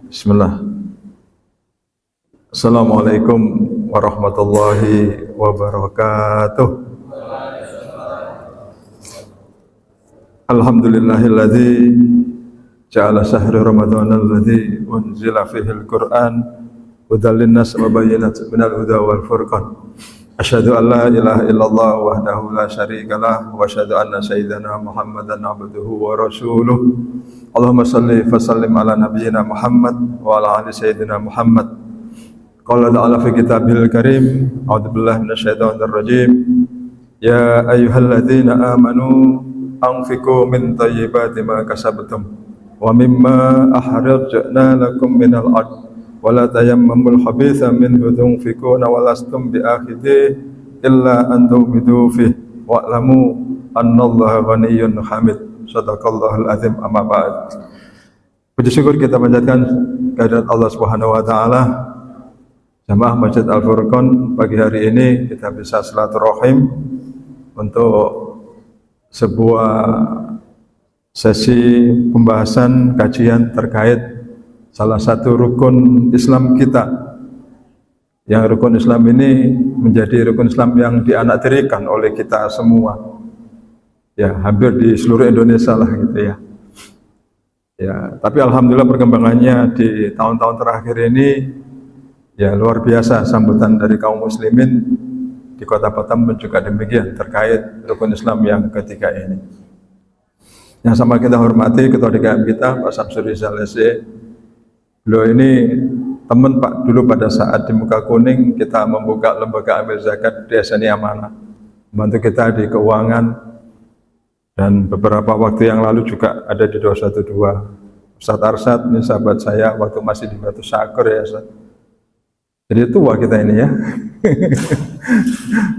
Bismillah. Assalamualaikum warahmatullahi wabarakatuh. Alhamdulillahilladzi ja'ala syahra ramadhana alladzi unzila fihi al-Qur'an hudan linnas wa bayyinatin minal huda wal furqan. Asyhadu an la ilaha illallah wahdahu la syarikalah wa asyhadu anna sayyidana Muhammadan abduhu wa rasuluh. Allahumma salli fa sallim ala nabiyyina Muhammad wa ala ali sayyidina Muhammad. Qala ta'ala fi kitabil karim, a'udzu billahi minasyaitonir rajim. Ya ayyuhalladzina amanu anfiqu min thayyibati ma kasabtum wa mimma akhrajna lakum minal ardh wa la tayammamul khabitha minhu tunfiquna wa lastum bi'akhidhi illa an tu'midu fihi wa'lamu annallaha ghaniyyun hamid. Shadaqallahul azim. Amma ba'd. Puji syukur kita panjatkan kehadirat Allah Subhanahu wa taala. Jamaah Masjid Al-Furqan, pagi hari ini kita bisa silaturahim untuk sebuah sesi pembahasan kajian terkait salah satu rukun Islam kita. Yang rukun Islam ini menjadi rukun Islam yang dianaktirikan oleh kita semua. Ya, hampir di seluruh Indonesia lah gitu ya. Ya, tapi alhamdulillah perkembangannya di tahun-tahun terakhir ini ya luar biasa, sambutan dari kaum muslimin di Kota Batam pun juga demikian terkait rukun Islam yang ketiga ini. Yang sama kita hormati Ketua DKM kita Pak Samsur Rizal SE. Beliau ini teman Pak dulu pada saat di Muka Kuning kita membuka lembaga amil zakat di SNI Amanah, membantu kita di keuangan, dan beberapa waktu yang lalu juga ada di 212. Ustadz Arsyad ini sahabat saya waktu masih di Batu Syakur ya Ustadz. Jadi tua kita ini ya.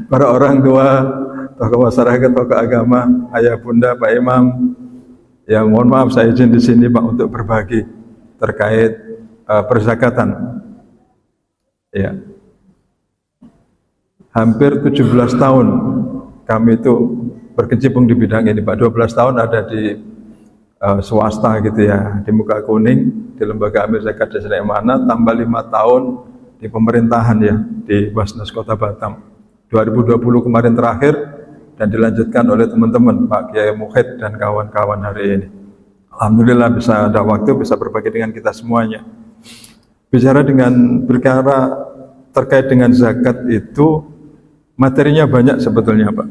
Para orang tua, tokoh masyarakat, tokoh agama, ayah bunda, Pak Imam. Ya mohon maaf saya izin di sini Pak untuk berbagi terkait perzakatan. Ya. Hampir 17 tahun kami itu berkecimpung di bidang ini Pak. 12 tahun ada di swasta gitu ya, di Muka Kuning, di Lembaga Amil Zakat Desa Mana, tambah 5 tahun di pemerintahan ya, di Basnas Kota Batam. 2020 kemarin terakhir, dan dilanjutkan oleh teman-teman Pak Kiai Mukhid dan kawan-kawan hari ini. Alhamdulillah bisa ada waktu, bisa berbagi dengan kita semuanya. Bicara dengan perkara terkait dengan zakat itu, materinya banyak sebetulnya Pak.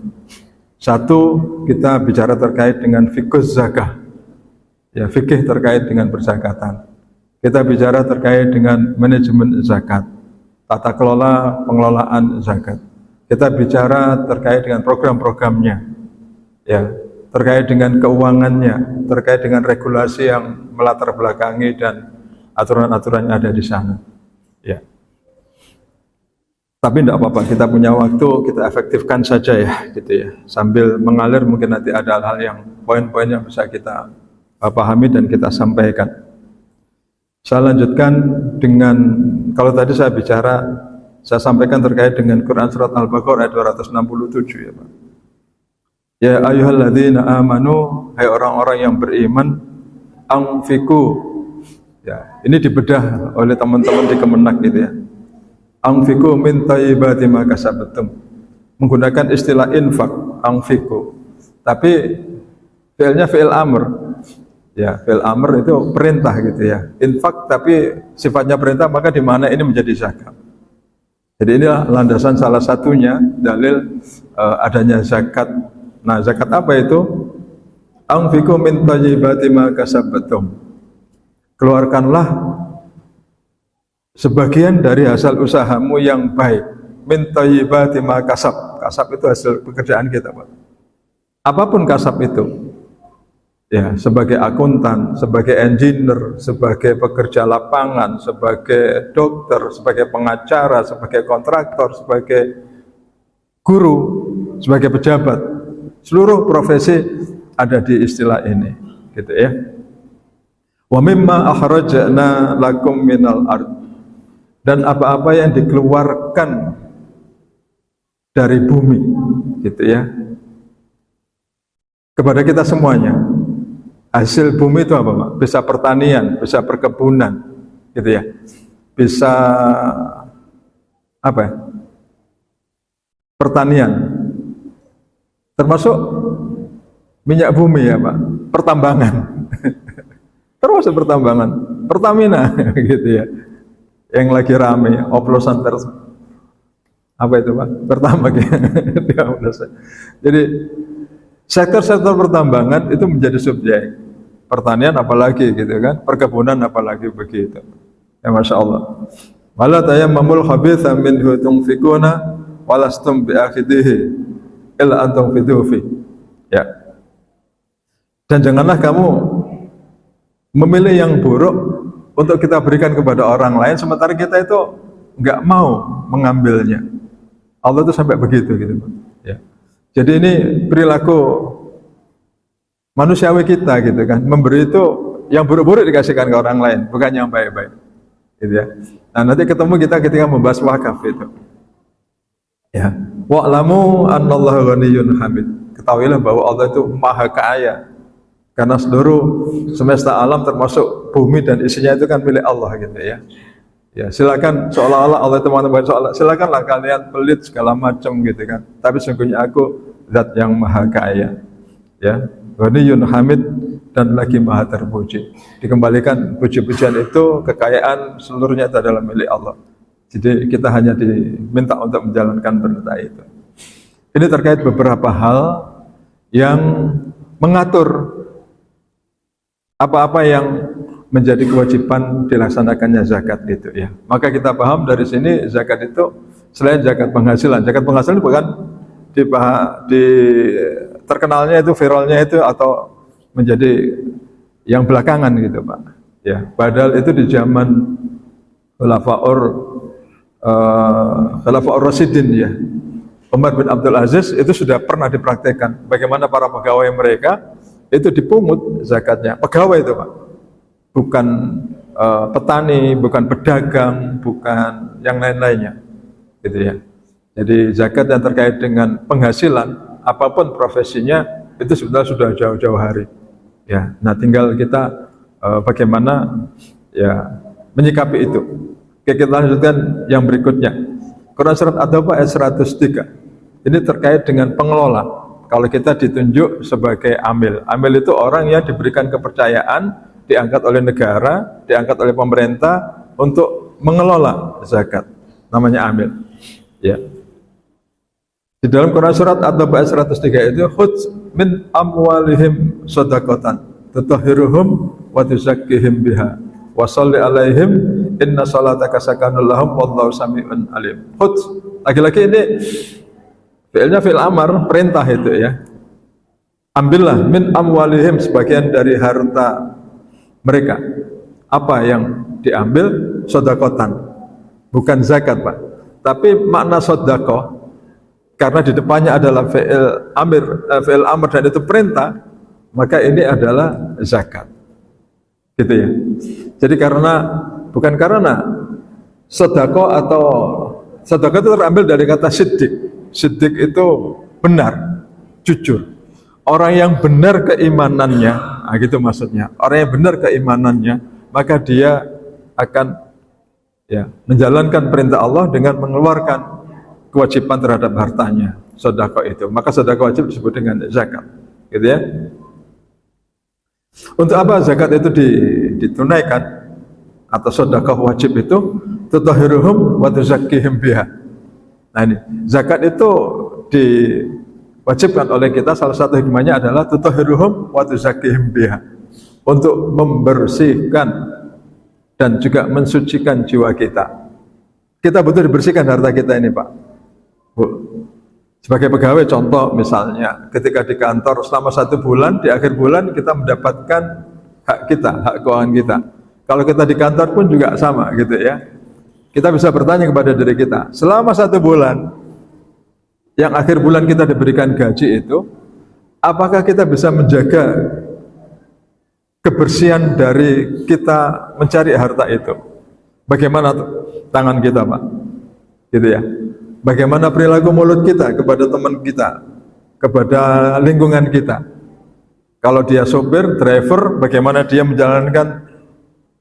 Satu, kita bicara terkait dengan fikih zakah. Ya, fikih terkait dengan perzakatan. Kita bicara terkait dengan manajemen zakat, tata kelola pengelolaan zakat. Kita bicara terkait dengan program-programnya, ya, terkait dengan keuangannya, terkait dengan regulasi yang melatar belakangi dan aturan-aturan yang ada di sana. Ya. Tapi tidak apa-apa, kita punya waktu, kita efektifkan saja ya, gitu ya. Sambil mengalir mungkin nanti ada hal-hal yang poin-poin yang bisa kita pahami dan kita sampaikan. Saya lanjutkan dengan, kalau tadi saya bicara, saya sampaikan terkait dengan Quran Surat Al-Baqarah ayat 267 ya Pak. Ya ayyuhalladzina amanu, hai orang-orang yang beriman, anfiqu. Ya, ini dibedah oleh teman-teman di Kemenak gitu ya. Anfiqu min thayyibati ma kasabtum. Menggunakan istilah infak, anfiqu. Tapi fi'ilnya fi'il amr. Ya, fi'il amr itu perintah gitu ya. Infak tapi sifatnya perintah, maka di mana ini menjadi zakat. Jadi inilah landasan salah satunya dalil adanya zakat. Nah, zakat apa itu? Anfiqu min thayyibati ma kasabtum. Keluarkanlah sebagian dari hasil usahamu yang baik. Min thayyibati ma kasab. Kasab itu hasil pekerjaan kita, Pak. Apapun kasab itu. Ya, sebagai akuntan, sebagai engineer, sebagai pekerja lapangan, sebagai dokter, sebagai pengacara, sebagai kontraktor, sebagai guru, sebagai pejabat. Seluruh profesi ada di istilah ini, gitu ya. Wa mimma akhrajna lakum minal ard. Dan apa-apa yang dikeluarkan dari bumi, gitu ya. Kepada kita semuanya. Hasil bumi itu apa Pak? Bisa pertanian, bisa perkebunan, gitu ya. Bisa apa ya? Pertanian, termasuk minyak bumi ya Pak, pertambangan, termasuk pertambangan, Pertamina gitu ya, yang lagi rame, oplosan apa itu Pak, pertambak ya. Jadi sektor-sektor pertambangan itu menjadi subjek, pertanian apalagi gitu kan, perkebunan apalagi begitu. Ya Masya Allah. Wala tayammamul khabitha minhu tunfikuna walastum bi'akhidihi illa antum fidufi. Ya. Dan janganlah kamu memilih yang buruk untuk kita berikan kepada orang lain sementara kita itu enggak mau mengambilnya. Allah itu sampai begitu gitu, ya. Jadi ini perilaku manusiawi kita gitu kan, memberi itu yang buruk-buruk dikasihkan ke orang lain, bukan yang baik-baik. Gitu ya. Nah, nanti ketemu kita ketika membahas wakaf itu. Ya. Wa'lamu annallaha ghaniyyun hamid. Ketahuilah bahwa Allah itu Maha Kaya. Karena seluruh semesta alam termasuk bumi dan isinya itu kan milik Allah gitu ya. Ya, silakan seolah-olah Allah itu Maha Kaya. Silakanlah kalian pelit segala macam gitu kan. Tapi sesungguhnya aku Zat yang Maha Kaya. Ya. Ghaniyyun hamid dan lagi Maha terpuji. Dikembalikan puji-pujian itu, kekayaan seluruhnya itu adalah milik Allah. Jadi kita hanya diminta untuk menjalankan perintah itu. Ini terkait beberapa hal yang mengatur apa-apa yang menjadi kewajiban dilaksanakannya zakat itu ya. Maka kita paham dari sini zakat itu selain zakat penghasilan bukan terkenalnya itu viralnya itu atau menjadi yang belakangan gitu Pak. Ya, padahal itu di zaman Khulafaur Rasyidin ya. Umar bin Abdul Aziz itu sudah pernah dipraktekkan bagaimana para pegawai mereka itu dipungut zakatnya. Pegawai itu Pak. Bukan petani, bukan pedagang, bukan yang lain-lainnya. Gitu ya. Jadi zakat yang terkait dengan penghasilan apapun profesinya itu sebenarnya sudah jauh-jauh hari. Ya, nah tinggal kita bagaimana ya menyikapi itu. Oke, kita lanjutkan yang berikutnya. Quran surat At-Taubah ayat 103. Ini terkait dengan pengelola. Kalau kita ditunjuk sebagai amil. Amil itu orang yang diberikan kepercayaan, diangkat oleh negara, diangkat oleh pemerintah untuk mengelola zakat. Namanya amil. Ya. Di dalam Quran surat At-Taubah ayat 103 itu khudz min amwalihim shadaqatan tutahhiruhum wa tuzakkihim biha wa shalli alaihim inna salataka sakanul lahum wallahu samiun alim. Khudz, lagi-lagi ini fi'ilnya fi'il amar, perintah itu ya. Ambillah min amwalihim, sebagian dari harta mereka. Apa yang diambil? Shadaqatan. Bukan zakat, Pak. Tapi makna shadaqah karena di depannya adalah fi'il amr dan itu perintah, maka ini adalah zakat. Gitu ya. Jadi bukan karena sedekah atau sedekah itu terambil dari kata siddiq. Siddiq itu benar, jujur. Orang yang benar keimanannya, nah gitu maksudnya. Orang yang benar keimanannya, maka dia akan ya menjalankan perintah Allah dengan mengeluarkan kewajiban terhadap hartanya, sedekah itu. Maka sedekah wajib disebut dengan zakat, gitu ya. Untuk apa zakat itu ditunaikan atau sedekah wajib itu? Tutahhiruhum wa tuzakkihim biha. Nah ini, zakat itu diwajibkan oleh kita, salah satu hikmahnya adalah tutahhiruhum wa tuzakkihim biha. Untuk membersihkan dan juga mensucikan jiwa kita. Kita butuh dibersihkan harta kita ini, Pak. Bu, sebagai pegawai contoh misalnya ketika di kantor selama 1 bulan, di akhir bulan kita mendapatkan hak kita, hak keuangan kita. Kalau kita di kantor pun juga sama gitu ya. Kita bisa bertanya kepada diri kita, selama 1 bulan yang akhir bulan kita diberikan gaji itu, apakah kita bisa menjaga kebersihan dari kita mencari harta itu? Bagaimana tangan kita, Pak? Gitu ya. Bagaimana perilaku mulut kita kepada teman kita, kepada lingkungan kita. Kalau dia sopir, driver, bagaimana dia menjalankan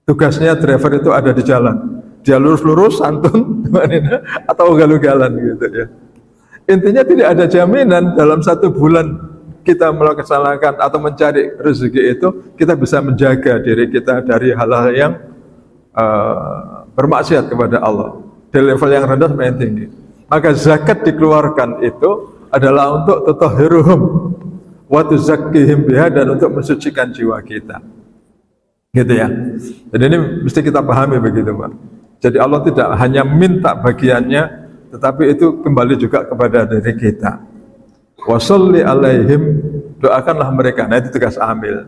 Tugasnya driver itu ada di jalan. Dia lurus-lurus, santun, atau ugal-ugalan gitu ya. Intinya tidak ada jaminan dalam 1 bulan kita melaksanakan atau mencari rezeki itu, kita bisa menjaga diri kita dari hal-hal yang bermaksiat kepada Allah. Di level yang rendah sampai yang tinggi. Maka zakat dikeluarkan itu adalah untuk tutahhiruhum wa tuzakkihim biha, dan untuk mensucikan jiwa kita. Gitu ya. Jadi ini mesti kita pahami begitu, Pak. Jadi Allah tidak hanya minta bagiannya, tetapi itu kembali juga kepada diri kita. Wa sholli alaihim, doakanlah mereka. Nah, itu tugas amil.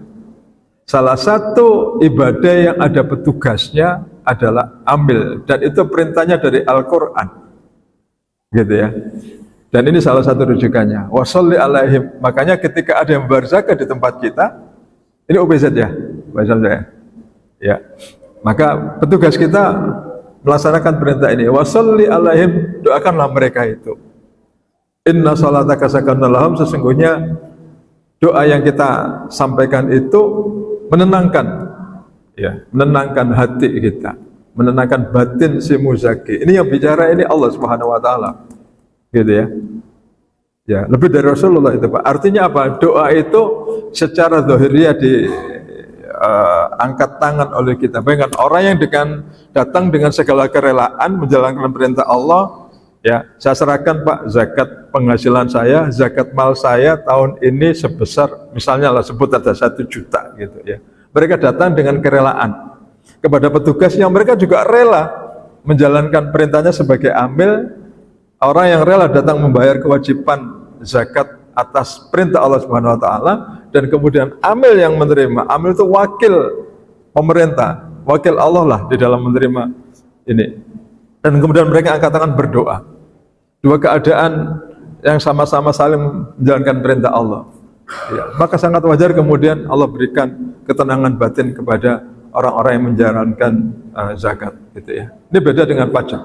Salah satu ibadah yang ada petugasnya adalah amil, dan itu perintahnya dari Al-Quran. Gitu ya. Dan ini salah satu rujukannya. Wa sholli alaihim. Makanya ketika ada yang membayar zakat di tempat kita, ini OBZ ya, bahasa saya. Ya. Maka petugas kita melaksanakan perintah ini. Wa sholli alaihim, doakanlah mereka itu. Inna salataka sakanun lahum, sesungguhnya doa yang kita sampaikan itu menenangkan, ya, menenangkan hati kita, menenangkan batin si muzaki. Ini yang bicara ini Allah Subhanahu wa taala. Gitu ya. Ya, lebih dari Rasulullah itu, Pak. Artinya apa? Doa itu secara zahiriyah angkat tangan oleh kita. Bayangkan orang yang datang dengan segala kerelaan menjalankan perintah Allah. Ya, saya serahkan, Pak, zakat penghasilan saya, zakat mal saya tahun ini sebesar, misalnya lah sebut ada 1 juta gitu ya. Mereka datang dengan kerelaan kepada petugas yang mereka juga rela menjalankan perintahnya sebagai amil. Orang yang rela datang membayar kewajiban zakat atas perintah Allah Subhanahu wa taala, dan kemudian amil yang menerima. Amil itu wakil pemerintah, wakil Allah lah di dalam menerima ini. Dan kemudian mereka angkat tangan berdoa. 2 keadaan yang sama-sama saling menjalankan perintah Allah. Ya, maka sangat wajar kemudian Allah berikan ketenangan batin kepada orang-orang yang menjalankan zakat, gitu ya. Ini beda dengan pajak.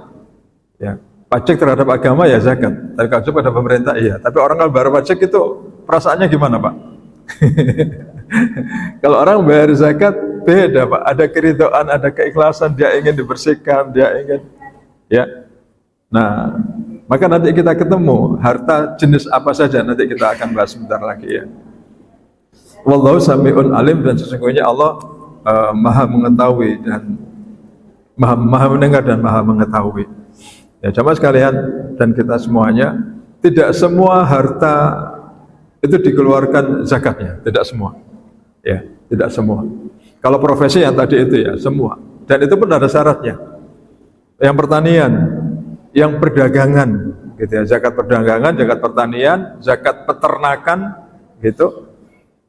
Ya, pajak terhadap agama ya zakat, terhadap pada pemerintah iya. Tapi orang kalau bayar pajak itu perasaannya gimana, Pak? Kalau orang bayar zakat beda, Pak. Ada keridhaan, ada keikhlasan, dia ingin dibersihkan, dia ingin, ya. Nah, maka nanti kita ketemu harta jenis apa saja, nanti kita akan bahas sebentar lagi ya. Wallahu sami'un alim, dan sesungguhnya Allah maha mengetahui dan maha mendengar dan maha mengetahui. Ya, jamaah sekalian dan kita semuanya, tidak semua harta itu dikeluarkan zakatnya, tidak semua. Ya, tidak semua. Kalau profesi yang tadi itu ya semua. Dan itu pun ada syaratnya. Yang pertanian, yang perdagangan, gitu ya, zakat perdagangan, zakat pertanian, zakat peternakan, gitu,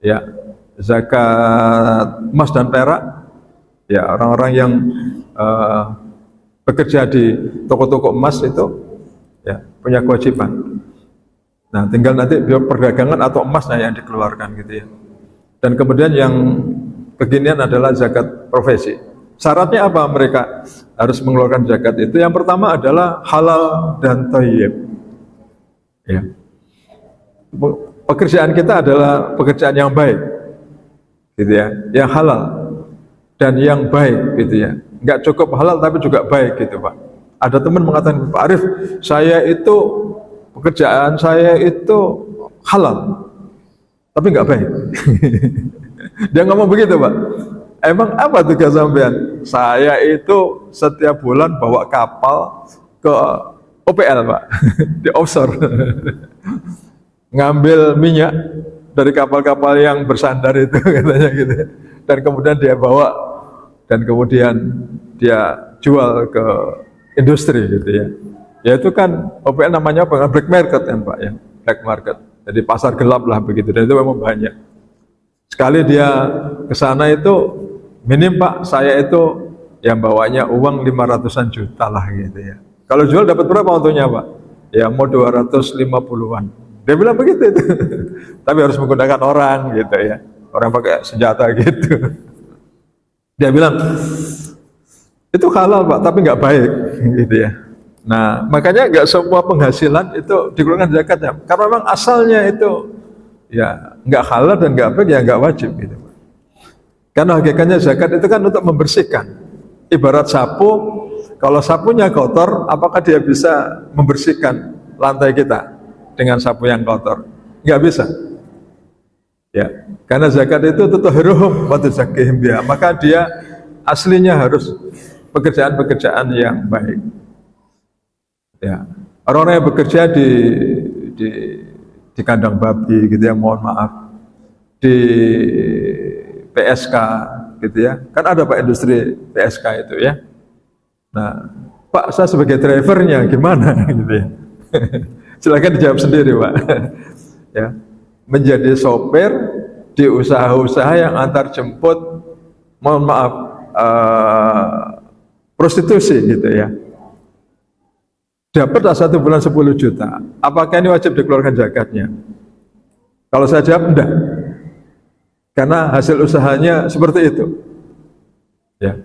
ya, zakat emas dan perak, ya, orang-orang yang bekerja di toko-toko emas itu, ya, punya kewajiban. Nah, tinggal nanti biar perdagangan atau emasnya yang dikeluarkan, gitu ya. Dan kemudian yang beginian adalah zakat profesi. Syaratnya apa mereka harus mengeluarkan zakat itu? Yang pertama adalah halal dan thayyib. Ya. Pekerjaan kita adalah pekerjaan yang baik, gitu ya, yang halal dan yang baik, gitu ya. Enggak cukup halal tapi juga baik, gitu, Pak. Ada teman mengatakan, Pak Arif, saya itu pekerjaan saya itu halal, tapi enggak baik. Dia ngomong begitu, Pak. Emang apa tugas sampean? Saya itu setiap bulan bawa kapal ke OPL, Pak, di offshore, ngambil minyak dari kapal-kapal yang bersandar itu, katanya gitu. Dan kemudian dia bawa, dan kemudian dia jual ke industri, gitu ya. Ya itu kan OPL namanya apa? Black market kan, Pak, ya, black market. Jadi pasar gelap lah begitu. Dan itu memang banyak. Sekali dia ke sana itu minim, Pak, saya itu yang bawanya uang 500-an juta lah, gitu ya. Kalau jual dapat berapa untungnya, Pak? Ya mau 250-an. Dia bilang begitu itu. Tapi harus menggunakan orang, gitu ya. Orang pakai senjata gitu. Dia bilang itu halal, Pak, tapi nggak baik, gitu ya. Nah, makanya nggak semua penghasilan itu dikeluarkan zakatnya. Karena memang asalnya itu ya nggak halal dan nggak baik, ya nggak wajib, gitu. Karena hakikatnya zakat itu kan untuk membersihkan. Ibarat sapu, kalau sapunya kotor, apakah dia bisa membersihkan lantai kita dengan sapu yang kotor? Nggak bisa. Ya, karena zakat itu tutahhiruhum wa tuzakkihim biha. Maka dia aslinya harus pekerjaan-pekerjaan yang baik. Ya, orang-orang yang bekerja di kandang babi gitu ya, mohon maaf, di PSK gitu ya, kan ada Pak industri PSK itu ya. Nah, Pak saya sebagai drivernya gimana gitu ya. Silakan dijawab sendiri Pak. Ya, menjadi sopir di usaha-usaha yang antar jemput, mohon maaf, prostitusi gitu ya. Dapat 1 bulan 10 juta. Apakah ini wajib dikeluarkan zakatnya? Kalau saya jawab enggak. Karena hasil usahanya seperti itu. Ya.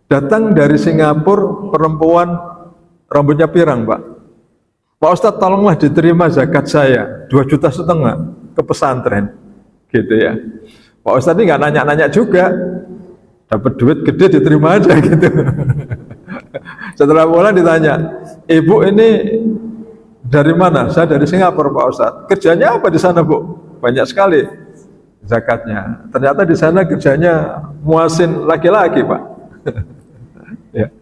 Datang dari Singapura perempuan rambutnya pirang, Pak. Pak Ustadz tolonglah diterima zakat saya 2,5 juta ke pesantren. Gitu ya. Pak Ustadz ini nggak nanya-nanya juga. Dapat duit gede diterima aja gitu. Setelah pulang ditanya, ibu ini dari mana? Saya dari Singapura Pak Ustadz. Kerjanya apa di sana Bu? Banyak sekali zakatnya. Ternyata di sana kerjanya muasin laki-laki Pak. Ya.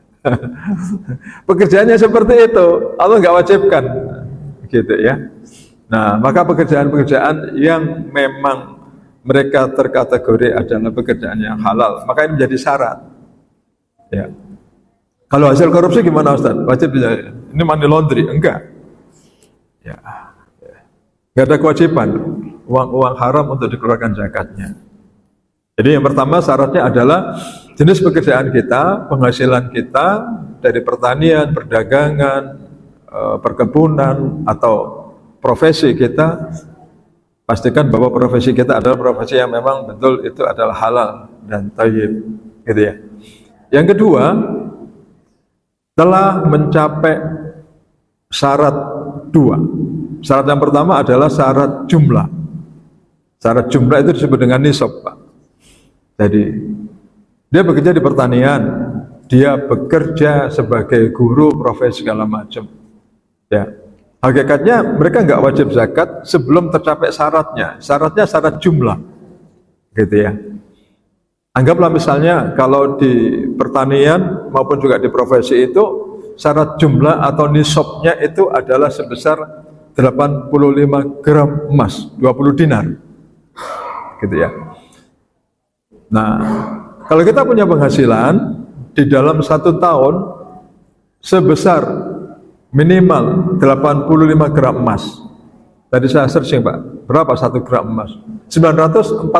Pekerjaannya seperti itu, Allah nggak wajibkan, gitu ya. Nah, maka pekerjaan-pekerjaan yang memang mereka terkategori adalah pekerjaan yang halal, maka ini menjadi syarat. Ya. Kalau hasil korupsi gimana Ustaz? Wajib ini money laundry? Enggak. Ya. Enggak ada kewajiban uang haram untuk dikeluarkan zakatnya. Jadi yang pertama syaratnya adalah jenis pekerjaan kita, penghasilan kita dari pertanian, perdagangan, perkebunan atau profesi kita, pastikan bahwa profesi kita adalah profesi yang memang betul itu adalah halal dan thayyib, gitu ya. Yang kedua, telah mencapai syarat 2. Syarat yang pertama adalah syarat jumlah. Syarat jumlah itu disebut dengan nisab, Pak. Jadi dia bekerja di pertanian, dia bekerja sebagai guru, profesi segala macam. Ya, hakikatnya mereka nggak wajib zakat sebelum tercapai syaratnya. Syaratnya syarat jumlah, gitu ya. Anggaplah misalnya kalau di pertanian maupun juga di profesi itu syarat jumlah atau nisabnya itu adalah sebesar 85 gram emas, 20 dinar, gitu ya. Nah, kalau kita punya penghasilan di dalam 1 tahun sebesar minimal 85 gram emas. Tadi saya searching Pak, berapa 1 gram emas? 949.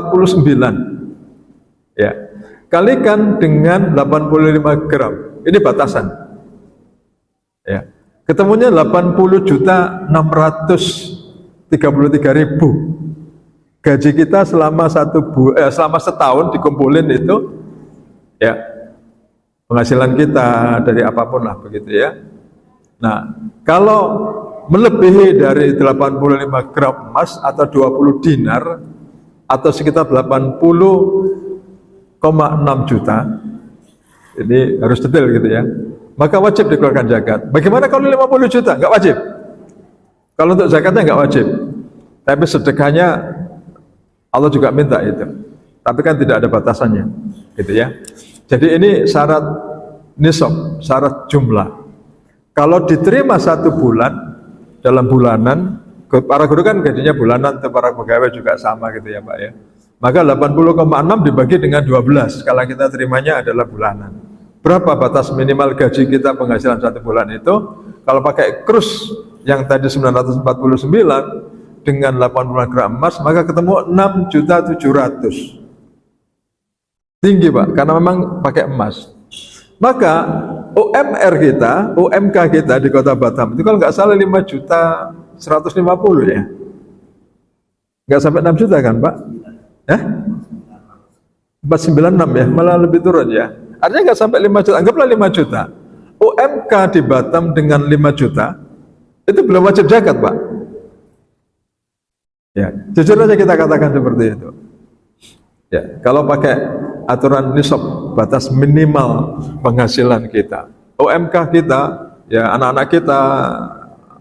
Ya, kalikan dengan 85 gram, ini batasan. Ya, ketemunya 80.633.000. Gaji kita selama selama setahun dikumpulin itu, ya, penghasilan kita dari apapun lah begitu ya. Nah, kalau melebihi dari 85 gram emas atau 20 dinar atau sekitar 80,6 juta, ini harus detail gitu ya, maka wajib dikeluarkan zakat. Bagaimana kalau 50 juta? Nggak wajib. Kalau untuk zakatnya nggak wajib, tapi sedekahnya Allah juga minta itu, tapi kan tidak ada batasannya, gitu ya. Jadi ini syarat nisab, syarat jumlah. Kalau diterima 1 bulan dalam bulanan, para guru kan gajinya bulanan, para pegawai juga sama gitu ya Pak ya. Maka 80,6 dibagi dengan 12, kalau kita terimanya adalah bulanan. Berapa batas minimal gaji kita penghasilan 1 bulan itu? Kalau pakai krus yang tadi 949 dengan 80 gram emas, maka ketemu 6.700.000. Tinggi Pak, karena memang pakai emas. Maka UMR kita, UMK kita di Kota Batam itu kalau nggak salah 5.150.000 ya. Nggak sampai 6 juta kan Pak? Ya? 496 ya, malah lebih turun ya. Artinya nggak sampai 5 juta, anggaplah 5 juta. UMK di Batam dengan 5 juta, itu belum wajib zakat Pak. Ya, jujur aja kita katakan seperti itu. Ya, kalau pakai aturan nisab, batas minimal penghasilan kita. UMK kita, ya anak-anak kita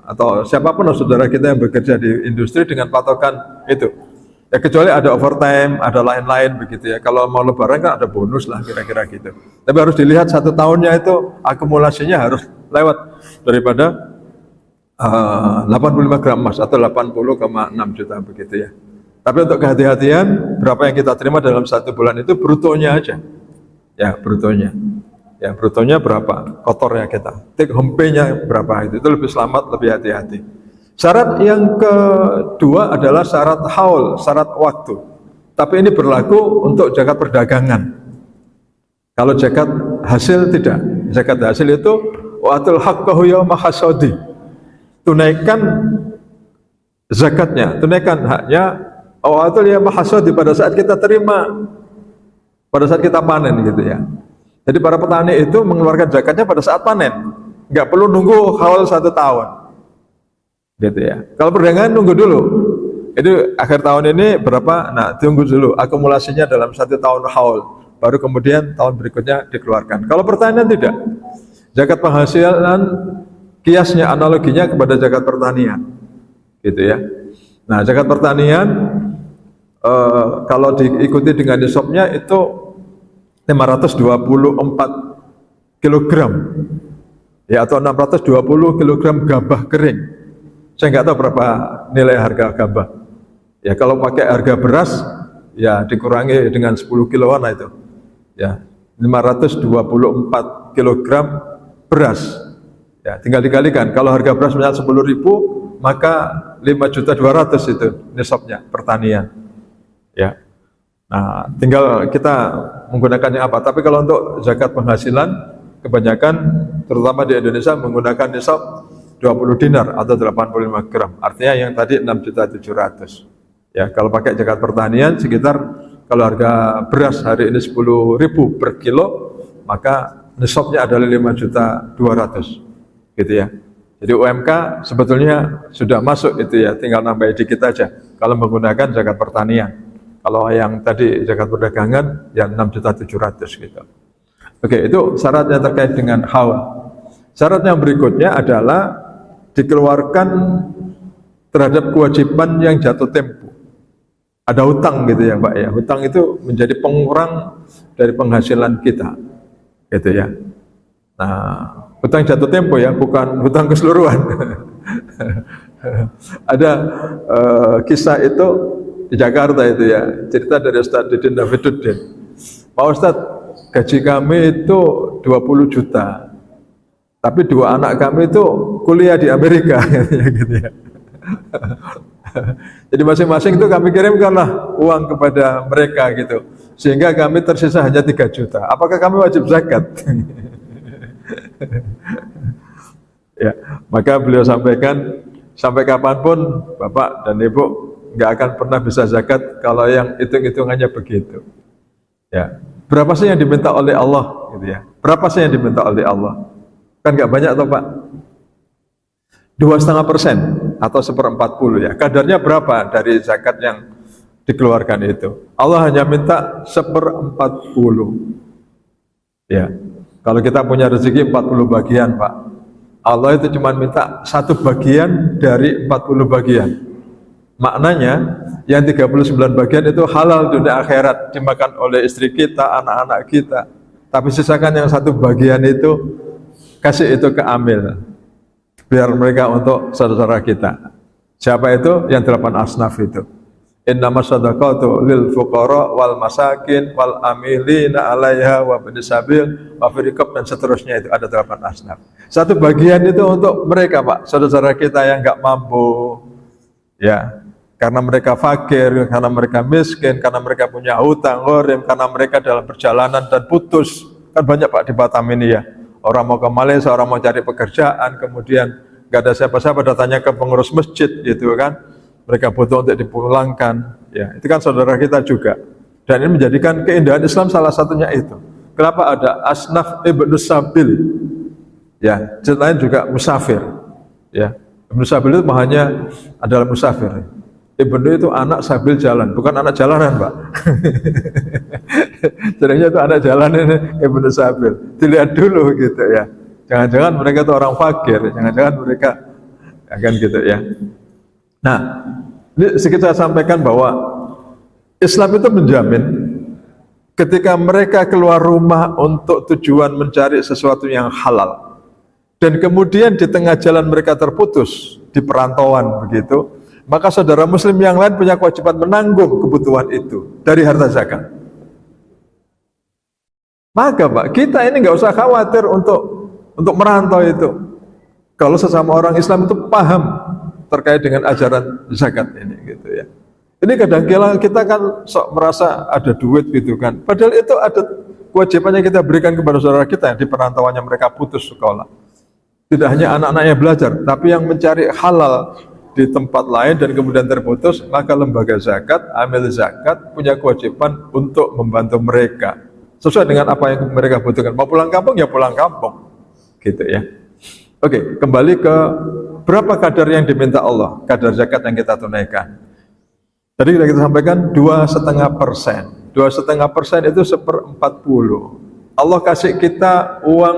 atau siapapun saudara kita yang bekerja di industri dengan patokan itu. Ya kecuali ada overtime, ada lain-lain begitu ya. Kalau mau lebaran kan ada bonus lah kira-kira gitu. Tapi harus dilihat 1 tahunnya itu akumulasinya harus lewat daripada 85 gram emas atau 80,6 juta begitu ya. Tapi untuk kehati-hatian, berapa yang kita terima dalam 1 bulan itu brutonya aja. Ya brutonya. Ya brutonya berapa, kotornya kita. Take home pay-nya berapa itu lebih selamat, lebih hati-hati. Syarat yang kedua adalah syarat haul, syarat waktu. Tapi ini berlaku untuk zakat perdagangan. Kalau zakat hasil tidak. Zakat hasil itu wa'atul haqqahu yauma hasadi. Tunaikan zakatnya, tunaikan haknya wa'atul yauma hasadi pada saat kita terima, pada saat kita panen gitu ya. Jadi para petani itu mengeluarkan zakatnya pada saat panen. Enggak perlu nunggu haul 1 tahun. Gitu ya. Kalau perdagangan nunggu dulu. Itu akhir tahun ini berapa? Nah, tunggu dulu akumulasinya dalam 1 tahun haul. Baru kemudian tahun berikutnya dikeluarkan. Kalau pertanian tidak. Zakat penghasilan kiasnya analoginya kepada zakat pertanian. Gitu ya. Nah, zakat pertanian kalau diikuti dengan nisabnya itu 524 kilogram. Ya atau 620 kilogram gabah kering. Saya nggak tahu berapa nilai harga gabah. Ya kalau pakai harga beras, ya dikurangi dengan 10 kiloan itu. Ya 524 kilogram beras. Ya tinggal dikalikan. Kalau harga beras misalnya 10.000, maka 5.200.000 itu nisabnya pertanian. Ya. Nah tinggal kita menggunakannya apa. Tapi kalau untuk zakat penghasilan, kebanyakan terutama di Indonesia menggunakan nisab 20 dinar atau 85 gram. Artinya yang tadi 6.700.000. Ya, kalau pakai zakat pertanian sekitar kalau harga beras hari ini 10.000 per kilo, maka nisabnya adalah 5.200.000. Gitu ya. Jadi UMK sebetulnya sudah masuk itu ya, tinggal nambah dikit aja kalau menggunakan zakat pertanian. Kalau yang tadi zakat perdagangan ya 6.700.000 gitu. Oke, itu syaratnya terkait dengan haul. Syarat yang berikutnya adalah dikeluarkan terhadap kewajiban yang jatuh tempo. Ada hutang gitu ya Pak ya. Hutang itu menjadi pengurang dari penghasilan kita. Gitu ya. Nah, hutang jatuh tempo ya, bukan hutang keseluruhan. Ada kisah itu di Jakarta itu ya, cerita dari Ustaz Didin Daviduddin. Pak Ustaz, gaji kami itu 20 juta. Tapi 2 anak kami itu kuliah di Amerika, gitu ya. Jadi masing-masing itu kami kirimkanlah uang kepada mereka gitu, sehingga kami tersisa hanya 3 juta. Apakah kami wajib zakat? Ya, maka beliau sampaikan sampai kapanpun Bapak dan Ibu nggak akan pernah bisa zakat kalau yang hitung-hitungannya begitu. Ya, berapa sih yang diminta oleh Allah, gitu ya? Berapa sih yang diminta oleh Allah? Kan nggak banyak toh Pak, 2,5% atau 1/40 ya. Kadarnya berapa dari zakat yang dikeluarkan itu? Allah hanya minta 1/40. Ya, kalau kita punya rezeki 40 bagian Pak, Allah itu cuma minta 1 bagian dari 40 bagian. Maknanya yang 39 bagian itu halal dunia akhirat, dimakan oleh istri kita, anak-anak kita. Tapi sisakan yang 1 bagian itu kasih itu ke amil, biar mereka untuk saudara kita. Siapa itu? Yang 8 asnaf itu. Innamas shadaqatu lil fuqara wal masakin wal amilina 'alaiha wa ibnis sabil wa fil riqab, dan seterusnya itu ada 8 asnaf. 1 bagian itu untuk mereka Pak, saudara kita yang enggak mampu. Ya, karena mereka fakir, karena mereka miskin, karena mereka punya hutang gharim, karena mereka dalam perjalanan dan putus. Kan banyak Pak di Batam ini ya. Orang mau ke Malaysia, orang mau cari pekerjaan, kemudian gak ada siapa-siapa, datanya ke pengurus masjid gitu kan. Mereka butuh untuk dipulangkan. Ya, itu kan saudara kita juga. Dan ini menjadikan keindahan Islam salah satunya itu. Kenapa ada asnaf ibnu sabil? Ya, lain juga musafir. Ya, ibnu sabil itu hanya adalah musafir. Ibnu itu anak sambil jalan, bukan anak jalanan Pak. Sebenarnya itu anak jalan ini Ibnu Sabil. Dilihat dulu gitu ya. Jangan-jangan mereka itu orang fakir, jangan-jangan mereka akan gitu ya. Nah, ini sedikit saya sampaikan bahwa Islam itu menjamin ketika mereka keluar rumah untuk tujuan mencari sesuatu yang halal dan kemudian di tengah jalan mereka terputus di perantauan begitu, maka saudara muslim yang lain punya kewajiban menanggung kebutuhan itu dari harta zakat. Maka Pak, kita ini nggak usah khawatir untuk merantau itu. Kalau sesama orang Islam itu paham terkait dengan ajaran zakat ini gitu ya. Ini kadang-kala kita kan sok merasa ada duit gitu kan. Padahal itu ada kewajibannya kita berikan kepada saudara kita yang di perantauannya mereka putus sekolah. Tidak hanya anak-anaknya belajar, tapi yang mencari halal di tempat lain dan kemudian terputus, maka lembaga zakat, amil zakat punya kewajiban untuk membantu mereka sesuai dengan apa yang mereka butuhkan. Mau pulang kampung ya pulang kampung, gitu ya. Oke, kembali ke berapa kadar yang diminta Allah, kadar zakat yang kita tunaikan. Tadi kita sampaikan 2,5%. 2,5% itu 1/40. Allah kasih kita uang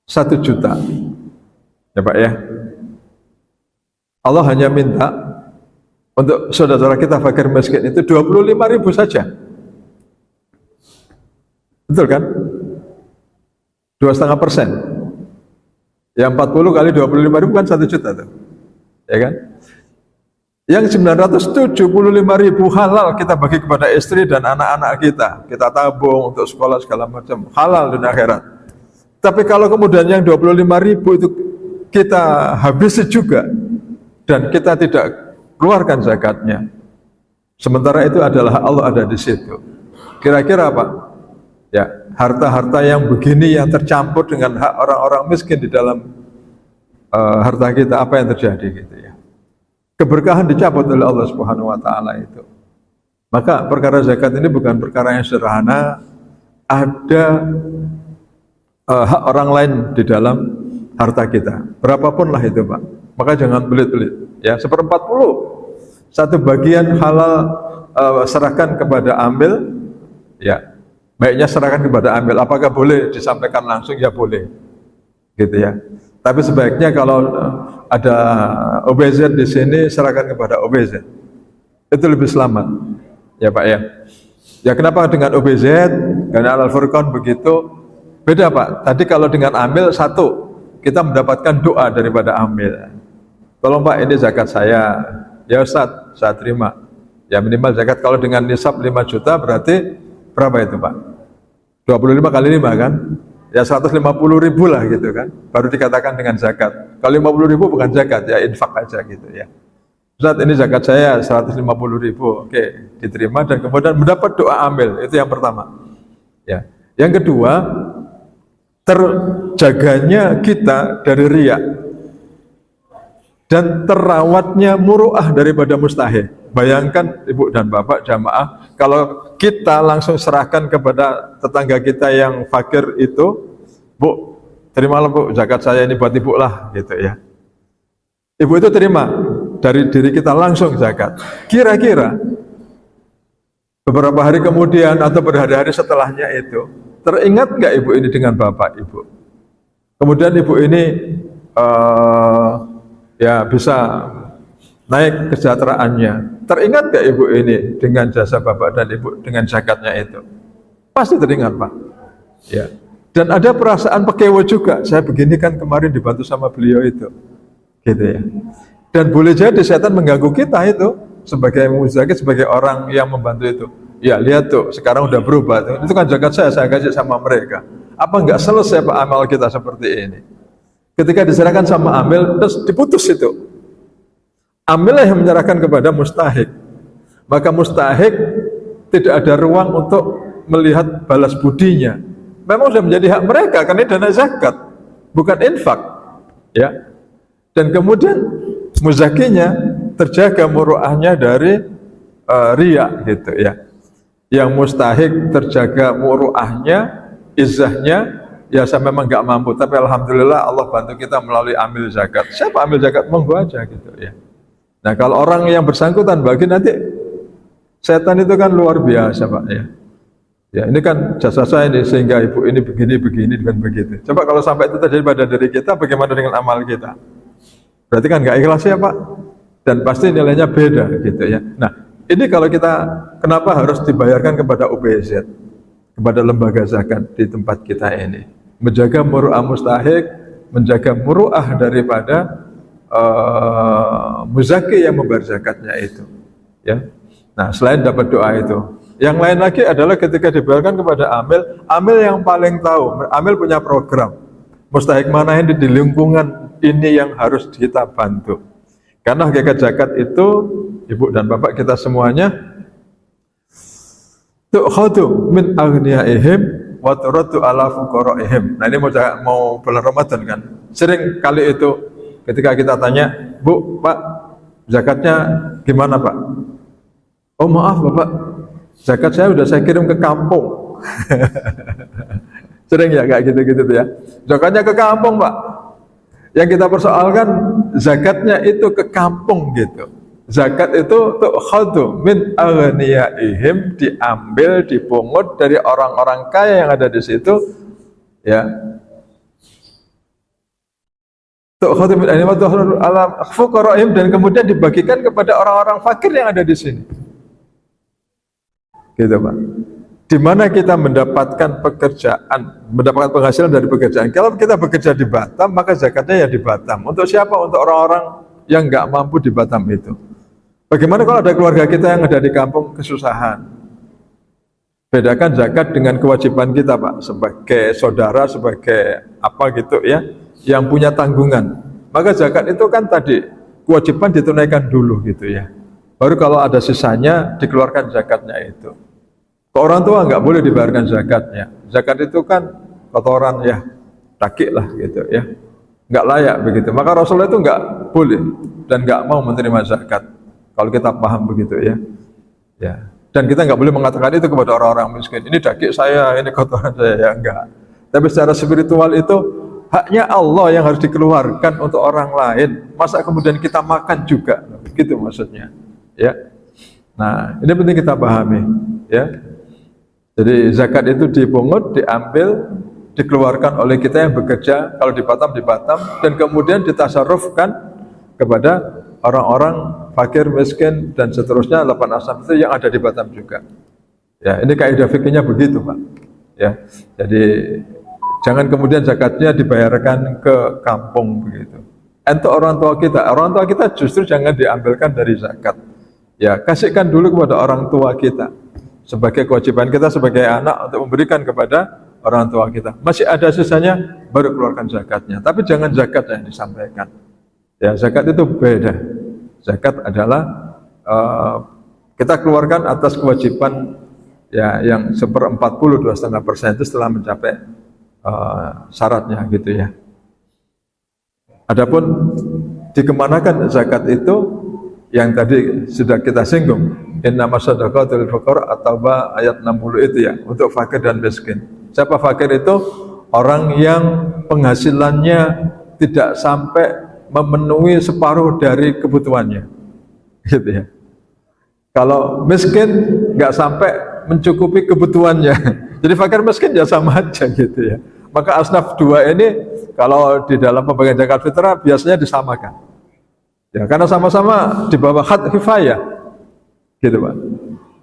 1 juta, ya Pak ya. Allah hanya minta untuk saudara kita fakir miskin itu 25.000 saja. Betul kan? 2,5%. Ya 40 kali 25.000 kan 1 juta tuh. Ya kan? Yang 975.000 halal kita bagi kepada istri dan anak-anak kita. Kita tabung untuk sekolah segala macam. Halal dunia akhirat. Tapi kalau kemudian yang 25.000 itu kita habisi juga dan kita tidak keluarkan zakatnya. Sementara itu adalah Allah ada di situ. Kira-kira apa? Ya, harta-harta yang begini yang tercampur dengan hak orang-orang miskin di dalam harta kita, apa yang terjadi gitu ya. Keberkahan dicabut oleh Allah Subhanahu wa taala itu. Maka perkara zakat ini bukan perkara yang sederhana, ada hak orang lain di dalam harta kita. Berapapun lah itu, Pak. Maka jangan belit-belit ya, 1/40. Satu bagian halal serahkan kepada amil ya. Baiknya serahkan kepada amil. Apakah boleh disampaikan langsung? Ya boleh, gitu ya. Tapi sebaiknya kalau ada OBZ di sini serahkan kepada OBZ. Itu lebih selamat, ya Pak ya. Ya kenapa dengan OBZ? Karena Al-Furqan begitu beda Pak. Tadi kalau dengan amil satu kita mendapatkan doa daripada amil. Tolong Pak ini zakat saya. Ya Ustaz, saya terima. Ya minimal zakat kalau dengan nisab 5 juta berarti berapa itu Pak? 25 kali 5 kan? Ya 150.000 lah gitu kan, baru dikatakan dengan zakat. Kalau 50.000 bukan zakat, ya infak aja gitu ya. Ustaz ini zakat saya 150.000, oke, diterima dan kemudian mendapat doa amil, itu yang pertama. Ya, yang kedua, terjaganya kita dari riya dan terawatnya muru'ah daripada mustahil. Bayangkan Ibu dan Bapak jamaah, kalau kita langsung serahkan kepada tetangga kita yang fakir itu, Bu, terimalah Bu, zakat saya ini buat Ibu lah, gitu ya. Ibu itu terima dari diri kita langsung zakat. Kira-kira beberapa hari kemudian atau berhari-hari setelahnya itu, teringat nggak Ibu ini dengan Bapak Ibu? Kemudian Ibu ini ya bisa naik kesejahteraannya. Teringat gak Ibu ini dengan jasa Bapak dan Ibu dengan zakatnya itu? Pasti teringat Pak. Ya. Dan ada perasaan pekewo juga. Saya begini kan kemarin dibantu sama beliau itu, gitu ya. Dan boleh jadi setan mengganggu kita itu sebagai muzakir, sebagai orang yang membantu itu. Ya lihat tuh, sekarang udah berubah tuh. Itu kan zakat saya kasih sama mereka. Apa enggak selesai Pak amal kita seperti ini? Ketika diserahkan sama amil, terus diputus itu. Amillah yang menyerahkan kepada mustahik. Maka mustahik tidak ada ruang untuk melihat balas budinya. Memang sudah menjadi hak mereka karena ini dana zakat, bukan infak. Ya. Dan kemudian muzakinya terjaga muruahnya dari riya gitu ya. Yang mustahik terjaga muruahnya, izzahnya. Ya saya memang nggak mampu, tapi alhamdulillah Allah bantu kita melalui amil zakat. Siapa amil zakat? Monggo aja gitu ya. Nah kalau orang yang bersangkutan bagi nanti setan itu kan luar biasa Pak ya. Ya, ini kan jasa saya ini sehingga ibu ini begini dan begitu. Coba kalau sampai itu terjadi pada diri kita, bagaimana dengan amal kita? Berarti kan nggak ikhlas ya Pak? Dan pasti nilainya beda gitu ya. Nah, ini kalau kita kenapa harus dibayarkan kepada UPZ, kepada lembaga zakat di tempat kita ini, menjaga muru'ah mustahik, menjaga muru'ah daripada muzaki yang membayar zakatnya itu. Ya. Nah, selain dapat doa itu, yang lain lagi adalah ketika dibayarkan kepada amil yang paling tahu, amil punya program, mustahik mana ini di lingkungan ini yang harus kita bantu. Karena hakikat zakat itu, ibu dan bapak kita semuanya, tu'khadu min aghniyaihim wa turaddu ala fuqaraihim. Nah ini mau bulan Ramadan kan, sering kali itu ketika kita tanya, Bu, Pak, zakatnya gimana Pak? Oh maaf Bapak, zakat saya udah saya kirim ke kampung. Sering ya kayak gitu-gitu ya. Zakatnya ke kampung Pak. Yang kita persoalkan zakatnya itu ke kampung gitu. Zakat itu tu'khadu min aghniyaihim, diambil, dipungut dari orang-orang kaya yang ada di situ, ya. Tu'khadu min aghniyaihim ala fuqaraihim, dan kemudian dibagikan kepada orang-orang fakir yang ada di sini. Gitu Pak. Di mana kita mendapatkan pekerjaan, mendapatkan penghasilan dari pekerjaan. Kalau kita bekerja di Batam, maka zakatnya ya di Batam. Untuk siapa? Untuk orang-orang yang nggak mampu di Batam itu. Bagaimana kalau ada keluarga kita yang ada di kampung kesusahan? Bedakan zakat dengan kewajiban kita Pak, sebagai saudara, sebagai apa gitu ya, yang punya tanggungan. Maka zakat itu kan tadi kewajiban ditunaikan dulu gitu ya. Baru kalau ada sisanya dikeluarkan zakatnya itu. Ke orang tua nggak boleh dibayarkan zakatnya. Zakat itu kan kotoran ya, takik lah gitu ya, nggak layak begitu. Maka Rasulullah itu nggak boleh dan nggak mau menerima zakat. Kalau kita paham begitu ya, ya. Dan kita nggak boleh mengatakan itu kepada orang-orang miskin. Ini daging saya, ini kotoran saya, ya enggak. Tapi secara spiritual itu haknya Allah yang harus dikeluarkan untuk orang lain. Masa kemudian kita makan juga, gitu maksudnya. Ya. Nah, ini penting kita pahami, ya. Jadi zakat itu dipungut, diambil, dikeluarkan oleh kita yang bekerja, kalau di Batam, dan kemudian ditasarrufkan kepada orang-orang fakir, miskin, dan seterusnya, 8 asnaf itu yang ada di Batam juga. Ya, ini kaidah fikihnya begitu, Pak. Ya, jadi jangan kemudian zakatnya dibayarkan ke kampung begitu. Untuk orang tua kita justru jangan diambilkan dari zakat. Ya, kasihkan dulu kepada orang tua kita. Sebagai kewajiban kita sebagai anak untuk memberikan kepada orang tua kita. Masih ada sisanya, baru keluarkan zakatnya. Tapi jangan zakat yang disampaikan. Ya, zakat itu beda. Zakat adalah kita keluarkan atas kewajiban ya yang 1/40, 2,5% itu setelah mencapai syaratnya gitu ya. Adapun dikemanakan zakat itu yang tadi sudah kita singgung. Innama shadaqatul fuqara atau ayat 60 itu ya, untuk fakir dan miskin. Siapa fakir itu? Orang yang penghasilannya tidak sampai memenuhi separuh dari kebutuhannya. Gitu ya. Kalau miskin nggak sampai mencukupi kebutuhannya. Jadi fakir miskin ya sama aja gitu ya. Maka asnaf dua ini kalau di dalam pembagian zakat fitrah biasanya disamakan. Ya, karena sama-sama di bawah khat kifayah. Gitu Pak.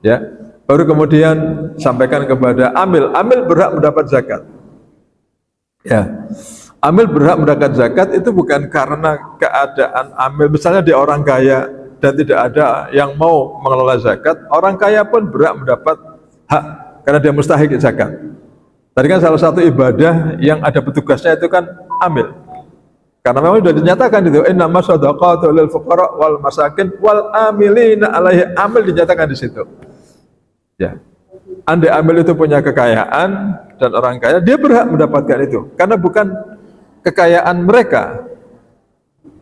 Ya. Baru kemudian sampaikan kepada amil berhak mendapat zakat. Ya. Amil berhak mendapat zakat itu bukan karena keadaan amil, misalnya dia orang kaya dan tidak ada yang mau mengelola zakat, orang kaya pun berhak mendapat hak karena dia mustahik zakat. Tadi kan salah satu ibadah yang ada petugasnya itu kan amil. Karena memang sudah dinyatakan itu innama shadaqatu lil fuqara wal masakin wal amilina alaihi, amil dinyatakan di situ. Ya. Andai amil itu punya kekayaan dan orang kaya, dia berhak mendapatkan itu karena bukan kekayaan mereka.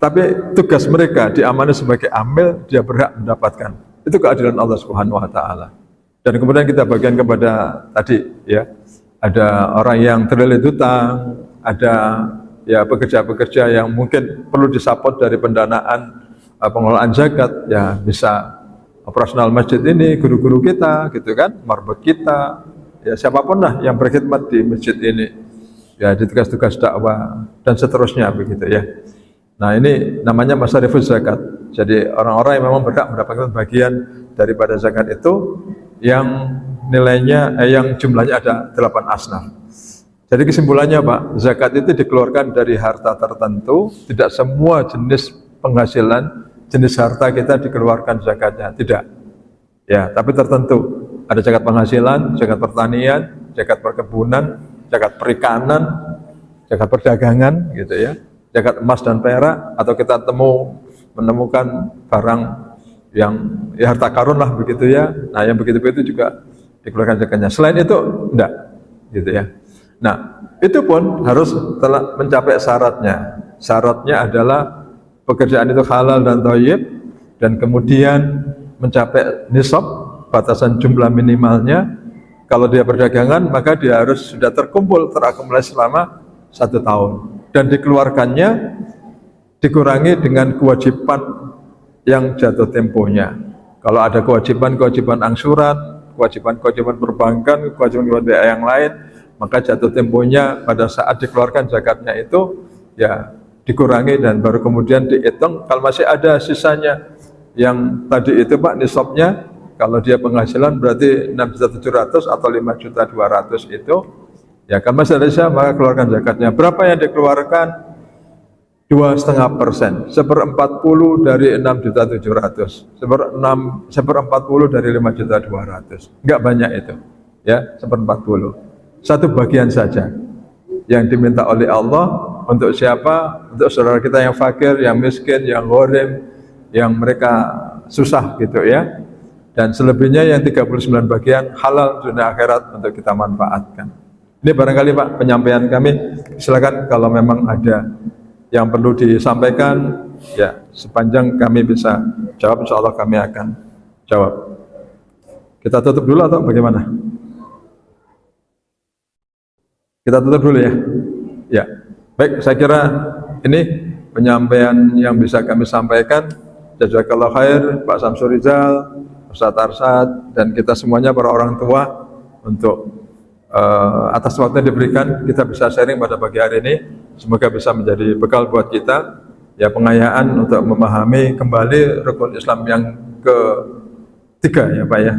Tapi tugas mereka diamani sebagai amil, dia berhak mendapatkan. Itu keadilan Allah Subhanahu wa taala. Dan kemudian kita bagian kepada tadi ya, ada orang yang terlilit hutang, ada ya pekerja-pekerja yang mungkin perlu disupport dari pendanaan pengelolaan zakat, ya bisa operasional masjid ini, guru-guru kita gitu kan, marbot kita, ya siapapun lah yang berkhidmat di masjid ini, ya di tugas-tugas dakwah dan seterusnya begitu ya. Nah ini namanya masarifus zakat. Jadi orang-orang yang memang berhak mendapatkan bagian daripada zakat itu yang nilainya, yang jumlahnya ada 8 asnaf. Jadi kesimpulannya Pak, zakat itu dikeluarkan dari harta tertentu, tidak semua jenis penghasilan, jenis harta kita dikeluarkan zakatnya, tidak. Ya, tapi tertentu. Ada zakat penghasilan, zakat pertanian, zakat perkebunan, zakat perikanan, zakat perdagangan, gitu ya. Zakat emas dan perak, atau kita menemukan barang yang ya harta karun lah begitu ya. Nah, yang begitu-begitu juga dikeluarkan zakatnya. Selain itu enggak, gitu ya. Nah, itu pun harus telah mencapai syaratnya. Syaratnya adalah pekerjaan itu halal dan thayyib, dan kemudian mencapai nisab, batasan jumlah minimalnya. Kalau dia perdagangan, maka dia harus sudah terkumpul, terakumulasi selama 1 tahun. Dan dikeluarkannya dikurangi dengan kewajiban yang jatuh temponya. Kalau ada kewajiban angsuran, kewajiban perbankan, kewajiban yang lain, maka jatuh temponya pada saat dikeluarkan zakatnya itu ya dikurangi dan baru kemudian dihitung. Kalau masih ada sisanya yang tadi itu Pak nisabnya, kalau dia penghasilan berarti 6.700.000 atau 5.200.000 itu ya kan masih ada sisa, maka keluarkan zakatnya. Berapa yang dikeluarkan? 2,5%, 1/40 dari 6.700.000, 1/40 dari 5.200.000. Enggak banyak itu, ya 1/40. Satu bagian saja yang diminta oleh Allah. Untuk siapa? Untuk saudara kita yang fakir, yang miskin, yang gharim, yang mereka susah gitu ya. Dan selebihnya yang 39 bagian halal dunia akhirat untuk kita manfaatkan. Ini barangkali Pak penyampaian kami. Silakan kalau memang ada yang perlu disampaikan, ya sepanjang kami bisa jawab, insya Allah kami akan jawab. Kita tutup dulu atau bagaimana? Kita tutup dulu ya. Ya, baik. Saya kira ini penyampaian yang bisa kami sampaikan. Jazakallah khair Pak Samsul Rizal, Ustadz Arsyad, dan kita semuanya para orang tua untuk atas waktu yang diberikan kita bisa sharing pada pagi hari ini. Semoga bisa menjadi bekal buat kita ya, pengayaan untuk memahami kembali rukun Islam yang ketiga ya Pak ya.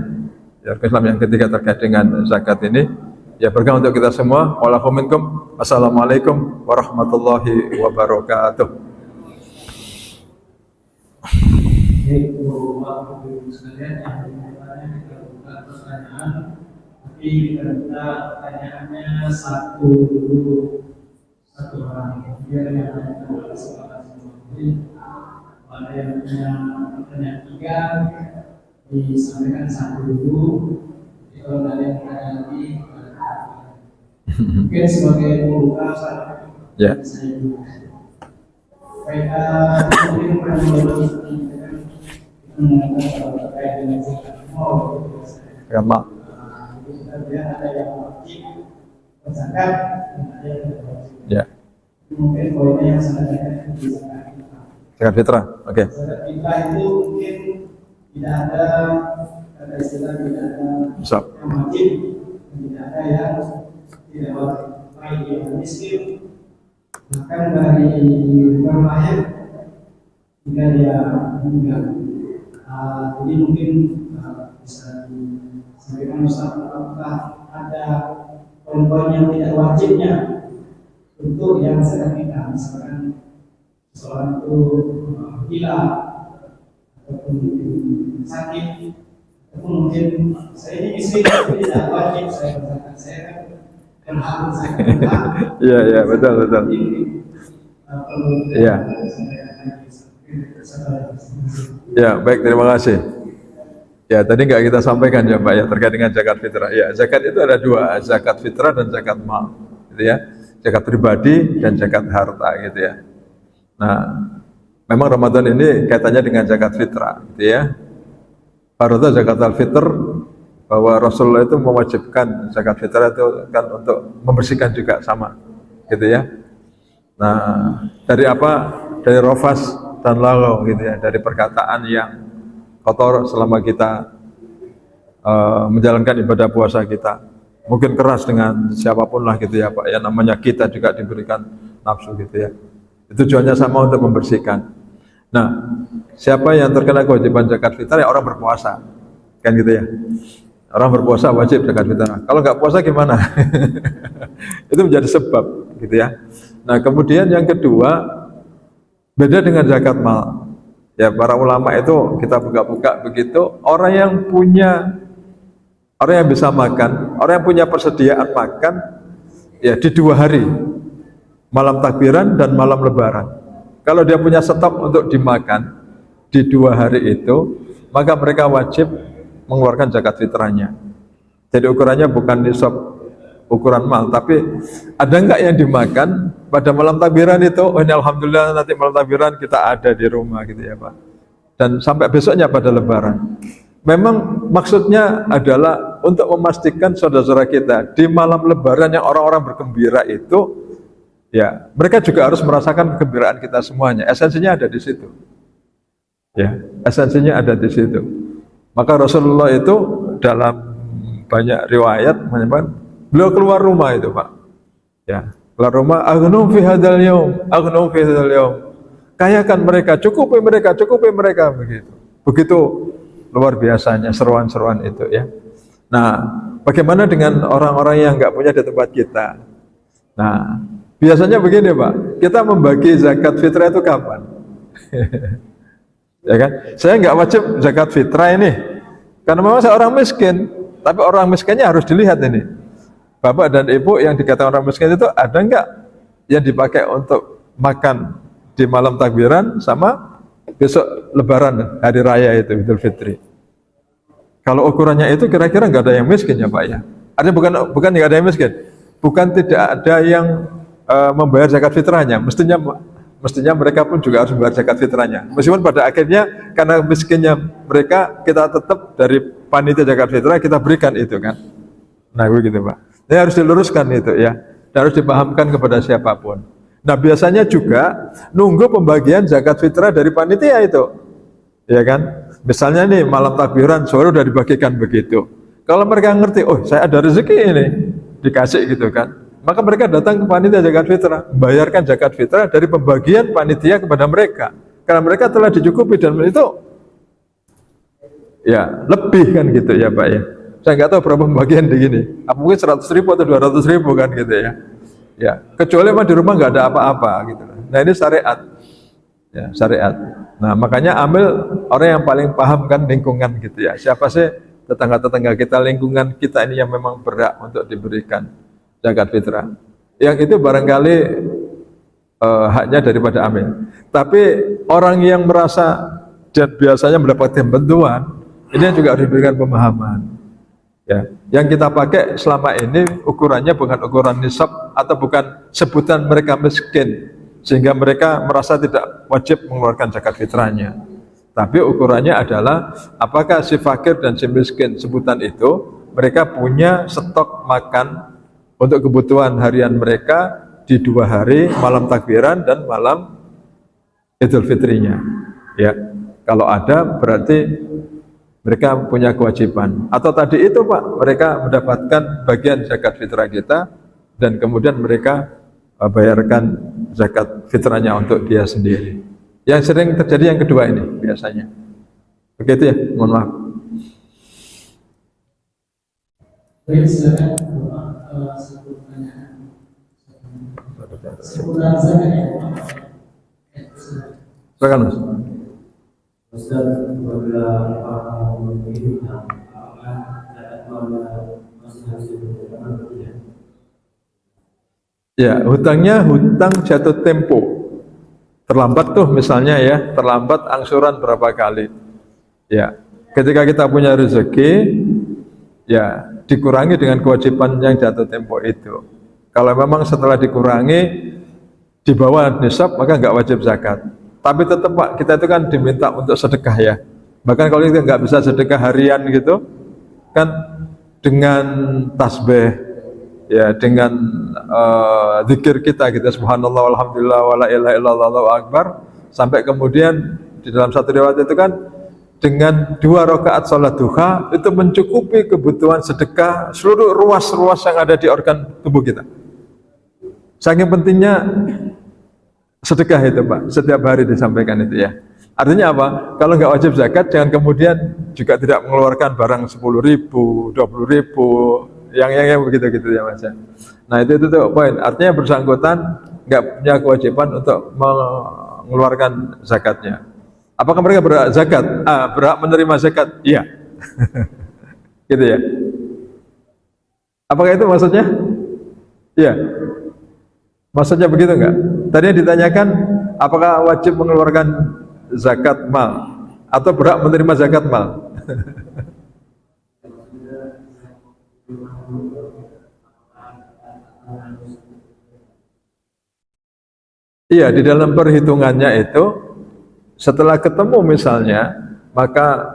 Ya, rukun Islam yang ketiga terkait dengan zakat ini. Ya, berkah untuk kita semua. Walakum minkum. Assalamualaikum warahmatullahi wabarakatuh. Tapi kita minta pertanyaannya satu orang, biar yang ada pada yang punya pertanyaan 3 disampaikan 1 dulu. Jadi kalau ada yang bertanya lagi mungkin sebagai pembuka ya. Saya dulu. Baik, mungkin kalau terkait dengan zakat mal, ada yang wajib berzakat, ada yang tidak wajib. Ya. Mungkin poinnya yang sangat di zakat fitrah. Oke. Zakat fitrah itu mungkin tidak ada kata istilah, tidak ada yang wajib, tidak ada yang tidak wajib. Baik yang miskin, bahkan dari berlahir hingga dia meninggal. Jadi mungkin bisa disampaikan Ustaz, apakah ada poin-poin yang tidak wajibnya untuk yang zakat fitrah, misalkan seorang itu gila ataupun sakit, ataupun mungkin saya ini miskin tapi tidak wajib saya berzakat, saya kan berhak zakat. Iya betul. Iya. Ya, baik, terima kasih. Ya, tadi nggak kita sampaikan ya Pak ya terkait dengan zakat fitrah. Ya, zakat itu ada 2, zakat fitrah dan zakat mal, gitu ya. Zakat pribadi dan zakat harta, gitu ya. Nah, memang Ramadan ini kaitannya dengan zakat fitrah, gitu ya. Farada zakat al-fitr, bahwa Rasulullah itu mewajibkan zakat fitrah itu kan untuk membersihkan juga sama, gitu ya. Nah, dari apa? Dari rofas dan laghaw, gitu ya, dari perkataan yang kotor selama kita menjalankan ibadah puasa kita. mungkin keras dengan siapapun lah gitu ya Pak ya, namanya kita juga diberikan nafsu gitu ya. Itu tujuannya sama untuk membersihkan. Nah, siapa yang terkena kewajiban zakat fitrah ya orang berpuasa, kan gitu ya. Orang berpuasa wajib zakat fitrah. Kalau nggak puasa gimana? Itu menjadi sebab, gitu ya. Nah, kemudian yang kedua, beda dengan zakat mal. Ya, para ulama itu kita buka-buka begitu, orang yang bisa makan, orang yang punya persediaan makan, ya di 2 hari, malam takbiran dan malam lebaran. Kalau dia punya stok untuk dimakan di 2 hari itu, maka mereka wajib mengeluarkan zakat fitrahnya. Jadi ukurannya bukan nisab ukuran mal, tapi ada enggak yang dimakan pada malam takbiran itu? Oh ini alhamdulillah nanti malam takbiran kita ada di rumah gitu ya Pak. Dan sampai besoknya pada lebaran. Memang maksudnya adalah untuk memastikan saudara-saudara kita di malam lebaran yang orang-orang bergembira itu, ya, mereka juga harus merasakan kegembiraan kita semuanya. Esensinya ada di situ. Ya, esensinya ada di situ. Maka Rasulullah itu dalam banyak riwayat menyebutkan beliau keluar rumah itu, Pak. Ya, keluar rumah, aghnum fi hadzal yaum, aghnum fi hadzal yaum. Kayakan mereka, cukupi mereka begitu. Begitu luar biasanya seruan-seruan itu ya. Nah, bagaimana dengan orang-orang yang enggak punya di tempat kita? Nah, biasanya begini Pak, kita membagi zakat fitrah itu kapan? Ya kan? Saya nggak wajib zakat fitrah ini, karena memang saya orang miskin. Tapi orang miskinnya harus dilihat ini. Bapak dan Ibu yang dikatakan orang miskin itu ada nggak yang dipakai untuk makan di malam takbiran sama besok lebaran hari raya itu Idul Fitri? Kalau ukurannya itu kira-kira nggak ada yang miskin ya Pak ya? Artinya bukan nggak ada yang miskin, bukan tidak ada yang membayar zakat fitrahnya, mestinya mereka pun juga harus membayar zakat fitrahnya. Meskipun pada akhirnya karena miskinnya mereka, kita tetap dari panitia zakat fitrah kita berikan itu kan. Nah begitu Pak. Ini harus diluruskan itu ya, dan harus dipahamkan kepada siapapun. Nah biasanya juga nunggu pembagian zakat fitrah dari panitia itu, ya kan. Misalnya nih malam takbiran sore udah dibagikan begitu. Kalau mereka ngerti, oh saya ada rezeki ini, dikasih gitu kan. Maka mereka datang ke panitia zakat fitrah, bayarkan zakat fitrah dari pembagian panitia kepada mereka, karena mereka telah dicukupi dan itu ya lebih kan gitu ya Pak ya. Saya nggak tahu berapa pembagian begini, mungkin 100.000 atau 200.000 kan gitu ya. Ya kecuali memang di rumah nggak ada apa-apa gitu. Nah ini syariat, ya syariat. Nah makanya ambil orang yang paling paham kan lingkungan gitu ya. Siapa sih tetangga-tetangga kita, lingkungan kita ini yang memang berhak untuk diberikan zakat fitrah. Yang itu barangkali haknya daripada amil. Tapi orang yang merasa dan biasanya mendapatkan bantuan, ini juga harus diberikan pemahaman. Ya, yang kita pakai selama ini ukurannya bukan ukuran nisab atau bukan sebutan mereka miskin, sehingga mereka merasa tidak wajib mengeluarkan zakat fitrahnya. Tapi ukurannya adalah apakah si fakir dan si miskin sebutan itu mereka punya stok makan untuk kebutuhan harian mereka di 2 hari, malam takbiran dan malam Idul Fitrinya. Ya, kalau ada berarti mereka punya kewajiban. Atau tadi itu Pak, mereka mendapatkan bagian zakat fitrah kita dan kemudian mereka bayarkan zakat fitrahnya untuk dia sendiri. Yang sering terjadi yang kedua ini biasanya. Begitu ya, mohon maaf. Baik, silakan satu pertanyaan. Seputar zakat ya. Silakan Mas. Ustaz, apabila orang memiliki hutang, apakah zakat mal masih harus diberikan atau tidak? Ya, hutangnya hutang jatuh tempo. Terlambat tuh misalnya ya, terlambat angsuran berapa kali. Ya, ketika kita punya rezeki, ya dikurangi dengan kewajiban yang jatuh tempo itu. Kalau memang setelah dikurangi di bawah nisab, maka nggak wajib zakat. Tapi tetap Pak, kita itu kan diminta untuk sedekah ya. Bahkan kalau kita nggak bisa sedekah harian gitu, kan dengan tasbih, ya dengan zikir kita subhanallah walhamdulillah wala ilaha illallah Allahu akbar, sampai kemudian di dalam satu riwayat itu kan dengan 2 rakaat salat duha itu mencukupi kebutuhan sedekah seluruh ruas-ruas yang ada di organ tubuh kita. Saking pentingnya sedekah itu Pak, setiap hari disampaikan itu ya. Artinya apa? Kalau nggak wajib zakat, jangan kemudian juga tidak mengeluarkan barang 10.000, 20.000, yang begitu-gitu ya Mas. Nah itu tuh poin. Artinya bersangkutan nggak punya kewajiban untuk mengeluarkan zakatnya. Apakah mereka berhak zakat? Berhak menerima zakat? Iya. Gitu ya. Apakah itu maksudnya? Iya. Maksudnya begitu enggak? Tadi ditanyakan apakah wajib mengeluarkan zakat mal atau berhak menerima zakat mal? Iya, di dalam perhitungannya itu setelah ketemu misalnya, maka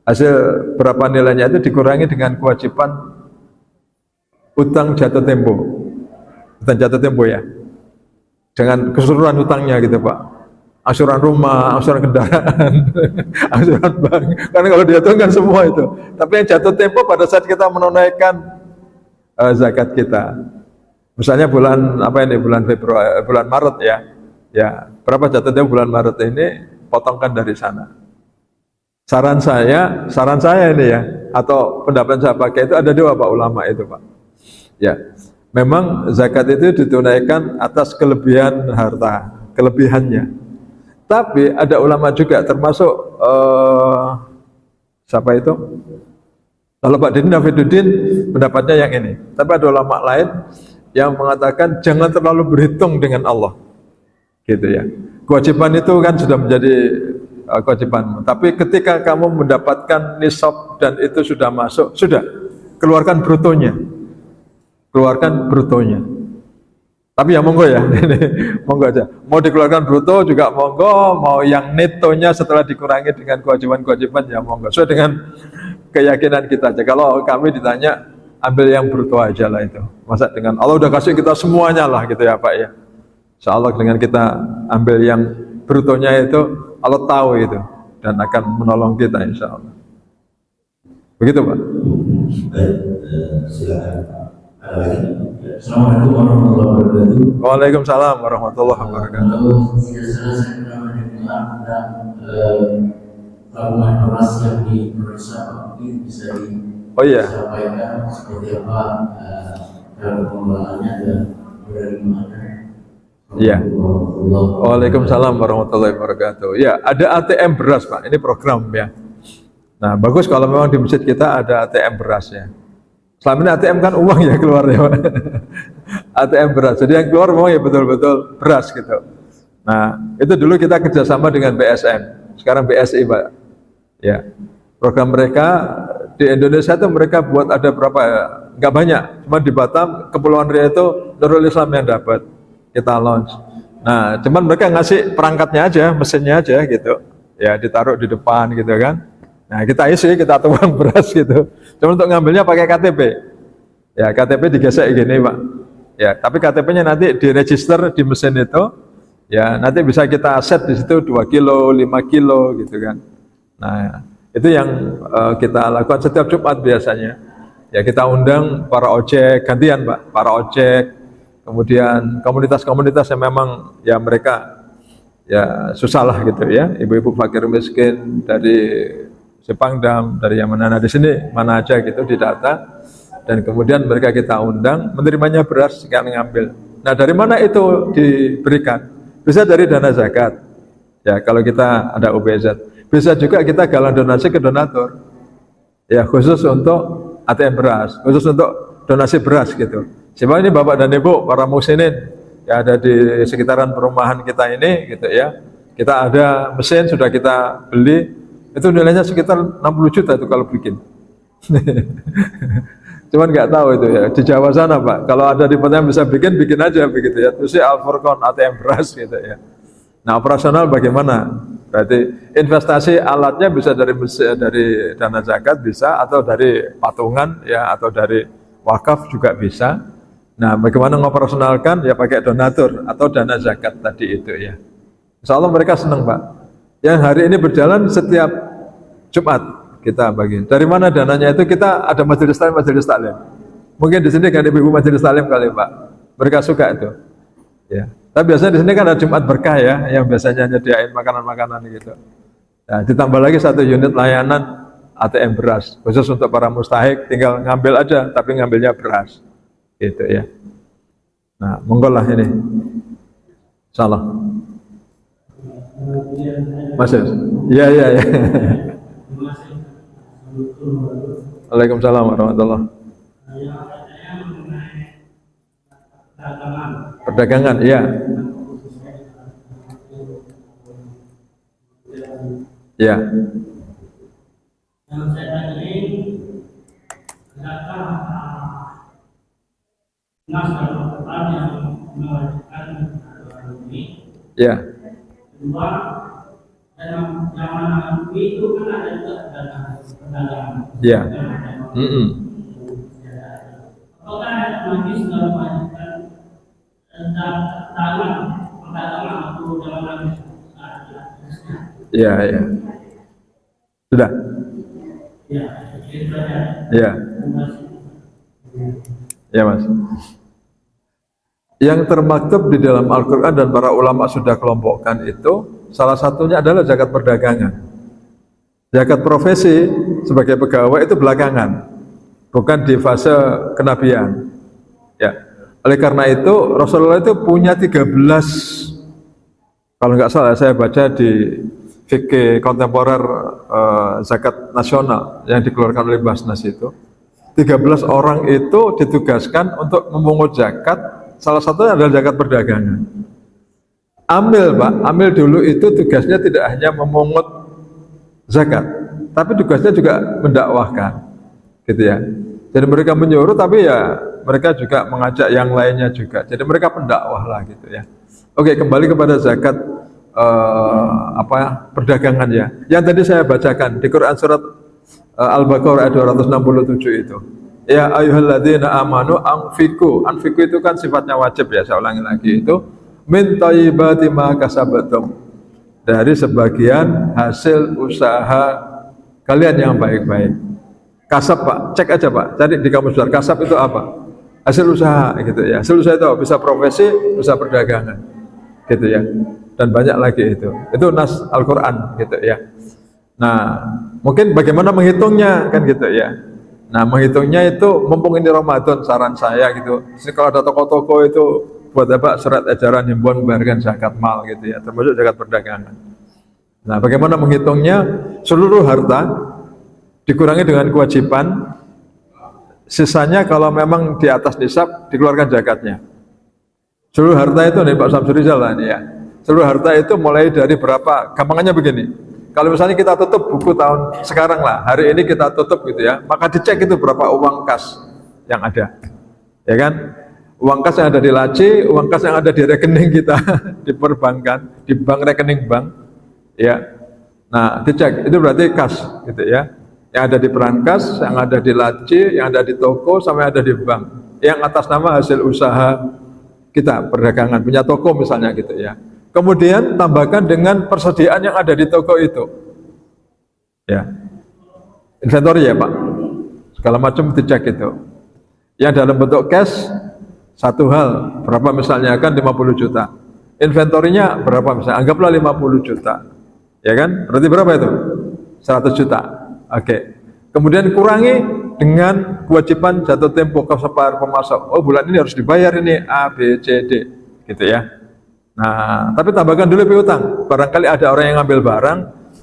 hasil berapa nilainya itu dikurangi dengan kewajiban utang jatuh tempo. Utang jatuh tempo ya. Dengan keseluruhan utangnya gitu Pak. Angsuran rumah, angsuran kendaraan, angsuran bank. Karena kalau dihitungkan semua itu. Tapi yang jatuh tempo pada saat kita menunaikan zakat kita. Misalnya bulan apa ini? Bulan Februari, bulan Maret ya. Ya, berapa jatuh tempo bulan Maret ini? Potongkan dari sana. Saran saya ini ya, atau pendapat saya pakai itu ada 2 Pak ulama itu Pak. Ya, memang zakat itu ditunaikan atas kelebihan harta, kelebihannya. Tapi ada ulama juga termasuk siapa itu? Kalau Pak Dini Nafiduddin pendapatnya yang ini. Tapi ada ulama lain yang mengatakan jangan terlalu berhitung dengan Allah. Gitu ya. Kewajiban itu kan sudah menjadi kewajibanmu. Tapi ketika kamu mendapatkan nisab dan itu sudah masuk, sudah keluarkan brutonya. Keluarkan brutonya. Tapi ya monggo ya, monggo aja. Mau dikeluarkan bruto juga monggo, mau yang netonya setelah dikurangi dengan kewajiban-kewajiban ya monggo. Sesuai dengan keyakinan kita aja. Kalau kami ditanya, ambil yang bruto aja lah itu. Masa dengan Allah udah kasih kita semuanya lah gitu ya Pak ya. Insya Allah dengan kita ambil yang brutonya itu, Allah tahu itu dan akan menolong kita insya Allah. Begitu Pak. Silakan. Assalamualaikum warahmatullahi wabarakatuh. Waalaikumsalam warahmatullahi wabarakatuh. Tidak salah saya pernah mendengar tentang tabungan beras yang di Indonesia, mungkin bisa disampaikan seperti apa cara pengelolaannya dan dari mana. Iya. Waalaikumsalam warahmatullahi wabarakatuh. Ya, ada ATM beras Pak. Ini program ya. Nah, bagus kalau memang di masjid kita ada ATM beras ya. Selama ini ATM kan uang ya keluar ya Pak. ATM beras. Jadi yang keluar memang ya betul-betul beras gitu. Nah, itu dulu kita kerjasama dengan BSN. Sekarang BSI Pak. Ya. Program mereka di Indonesia itu mereka buat ada berapa ya? Enggak banyak. Cuma di Batam, Kepulauan Riau itu Nurul Islam yang dapat. Kita launch. Nah, cuman mereka ngasih perangkatnya aja, mesinnya aja gitu. Ya, ditaruh di depan gitu kan. Nah, kita isi, kita tuang beras gitu. Cuma untuk ngambilnya pakai KTP. Ya, KTP digesek gini, Pak. Ya, tapi KTP-nya nanti diregister di mesin itu. Ya, nanti bisa kita set di situ 2 kilo, 5 kilo gitu kan. Nah, itu yang kita lakukan setiap Jumat biasanya. Ya, kita undang para ojek, gantian Pak, para ojek. Kemudian komunitas-komunitas yang memang ya mereka ya susah lah gitu ya, ibu-ibu fakir miskin dari Sepangdam, dari yang mana di sini mana aja gitu didata, dan kemudian mereka kita undang, menerimanya beras sekian ngambil. Nah dari mana itu diberikan? Bisa dari dana zakat. Ya kalau kita ada UBZ, bisa juga kita galang donasi ke donatur. Ya khusus untuk ATM beras, khusus untuk donasi beras gitu. Siapa ini Bapak dan Ibu, para muslimin yang ada di sekitaran perumahan kita ini gitu ya. Kita ada mesin sudah kita beli, itu nilainya sekitar 60 juta itu kalau bikin. Cuman nggak tahu itu ya, di Jawa sana Pak. Kalau ada di Batam bisa bikin aja begitu ya. Terus Al-Furqan ATM beras gitu ya. Nah operasional bagaimana? Berarti investasi alatnya bisa dari dana zakat bisa, atau dari patungan ya, atau dari wakaf juga bisa. Nah, bagaimana ngoperasionalkan? Ya pakai donatur atau dana zakat tadi itu ya. Insya Allah mereka senang Pak. Yang hari ini berjalan setiap Jumat kita bagi. Dari mana dananya itu? Kita ada majelis taklim. Mungkin di sini kan ibu majelis taklim kali Pak. Mereka suka itu. Ya. Tapi biasanya di sini kan ada Jumat berkah ya, yang biasanya nyediain makanan-makanan gitu. Nah, ditambah lagi 1 unit layanan ATM beras, khusus untuk para mustahik, tinggal ngambil aja, tapi ngambilnya beras. Gitu ya. Nah, monggo lah ini. Salah. Masih? Iya. Waalaikumsalam warahmatullahi wabarakatuh. Perdagangan, iya. Ya. Yang saya tanyain, adakah nas dan Al-Quran yang mewajibkan ini? Ya. Kedua, dalam zaman itu kan ada juga perdagangan. Ya. Apakah ada majlis dalam mewajibkan perdagangan atau dalam Ya. Sudah? Ya, itu saja. Ya. Ya Mas. Yang termaktub di dalam Al-Quran dan para ulama sudah kelompokkan itu, salah satunya adalah zakat perdagangan. Zakat profesi sebagai pegawai itu belakangan, bukan di fase kenabian. Ya. Oleh karena itu Rasulullah itu punya 13, kalau nggak salah saya baca di fikih kontemporer zakat nasional yang dikeluarkan oleh Basnas itu, 13 orang itu ditugaskan untuk memungut zakat, salah satunya adalah zakat perdagangan. Amil Pak, amil dulu itu tugasnya tidak hanya memungut zakat, tapi tugasnya juga mendakwahkan, gitu ya. Jadi mereka menyuruh, tapi ya mereka juga mengajak yang lainnya juga. Jadi mereka pendakwah lah, gitu ya. Oke, kembali kepada zakat perdagangan ya. Yang tadi saya bacakan di Quran surat Al-Baqarah ayat 267 itu. Ya ayyuhalladzina amanu anfiqu. Anfiqu itu kan sifatnya wajib ya, saya ulangi lagi itu. Min thayyibati ma kasabatum. Dari sebagian hasil usaha kalian yang baik-baik. Kasab Pak, cek aja Pak. Cari di kamus besar kasab itu apa? Hasil usaha gitu ya. Hasil usaha itu bisa profesi, bisa perdagangan. Gitu ya. Dan banyak lagi itu nas Al-Quran gitu ya. Nah mungkin bagaimana menghitungnya kan gitu ya. Nah menghitungnya itu mumpung ini Ramadan, saran saya gitu. Jadi kalau ada toko-toko itu buat apa surat edaran himbauan membayarkan zakat mal gitu ya, termasuk zakat perdagangan. Nah bagaimana menghitungnya? Seluruh harta dikurangi dengan kewajiban, sisanya kalau memang di atas nisab dikeluarkan zakatnya. Seluruh harta itu nih Pak Samsuri Rizal ini ya. Seluruh harta itu mulai dari berapa? Gampangnya begini. Kalau misalnya kita tutup buku tahun sekarang lah, hari ini kita tutup gitu ya, maka dicek itu berapa uang kas yang ada. Ya kan? Uang kas yang ada di laci, uang kas yang ada di rekening kita di perbankan, di bank rekening bank. Ya. Nah, dicek itu berarti kas gitu ya. Yang ada di perankas, yang ada di laci, yang ada di toko, sama yang ada di bank. Yang atas nama hasil usaha kita, perdagangan, punya toko misalnya gitu ya. Kemudian tambahkan dengan persediaan yang ada di toko itu. Ya. Inventory ya Pak. Segala macam dicek itu. Yang dalam bentuk cash satu hal, berapa misalnya kan 50 juta. Inventorinya berapa misalnya? Anggaplah 50 juta. Ya kan? Berarti berapa itu? 100 juta. Oke. Kemudian kurangi dengan kewajiban jatuh tempo kesepakatan pemasok. Oh, bulan ini harus dibayar ini A, B, C, D. Gitu ya. Nah, tapi tambahkan dulu piutang. Barangkali ada orang yang ngambil barang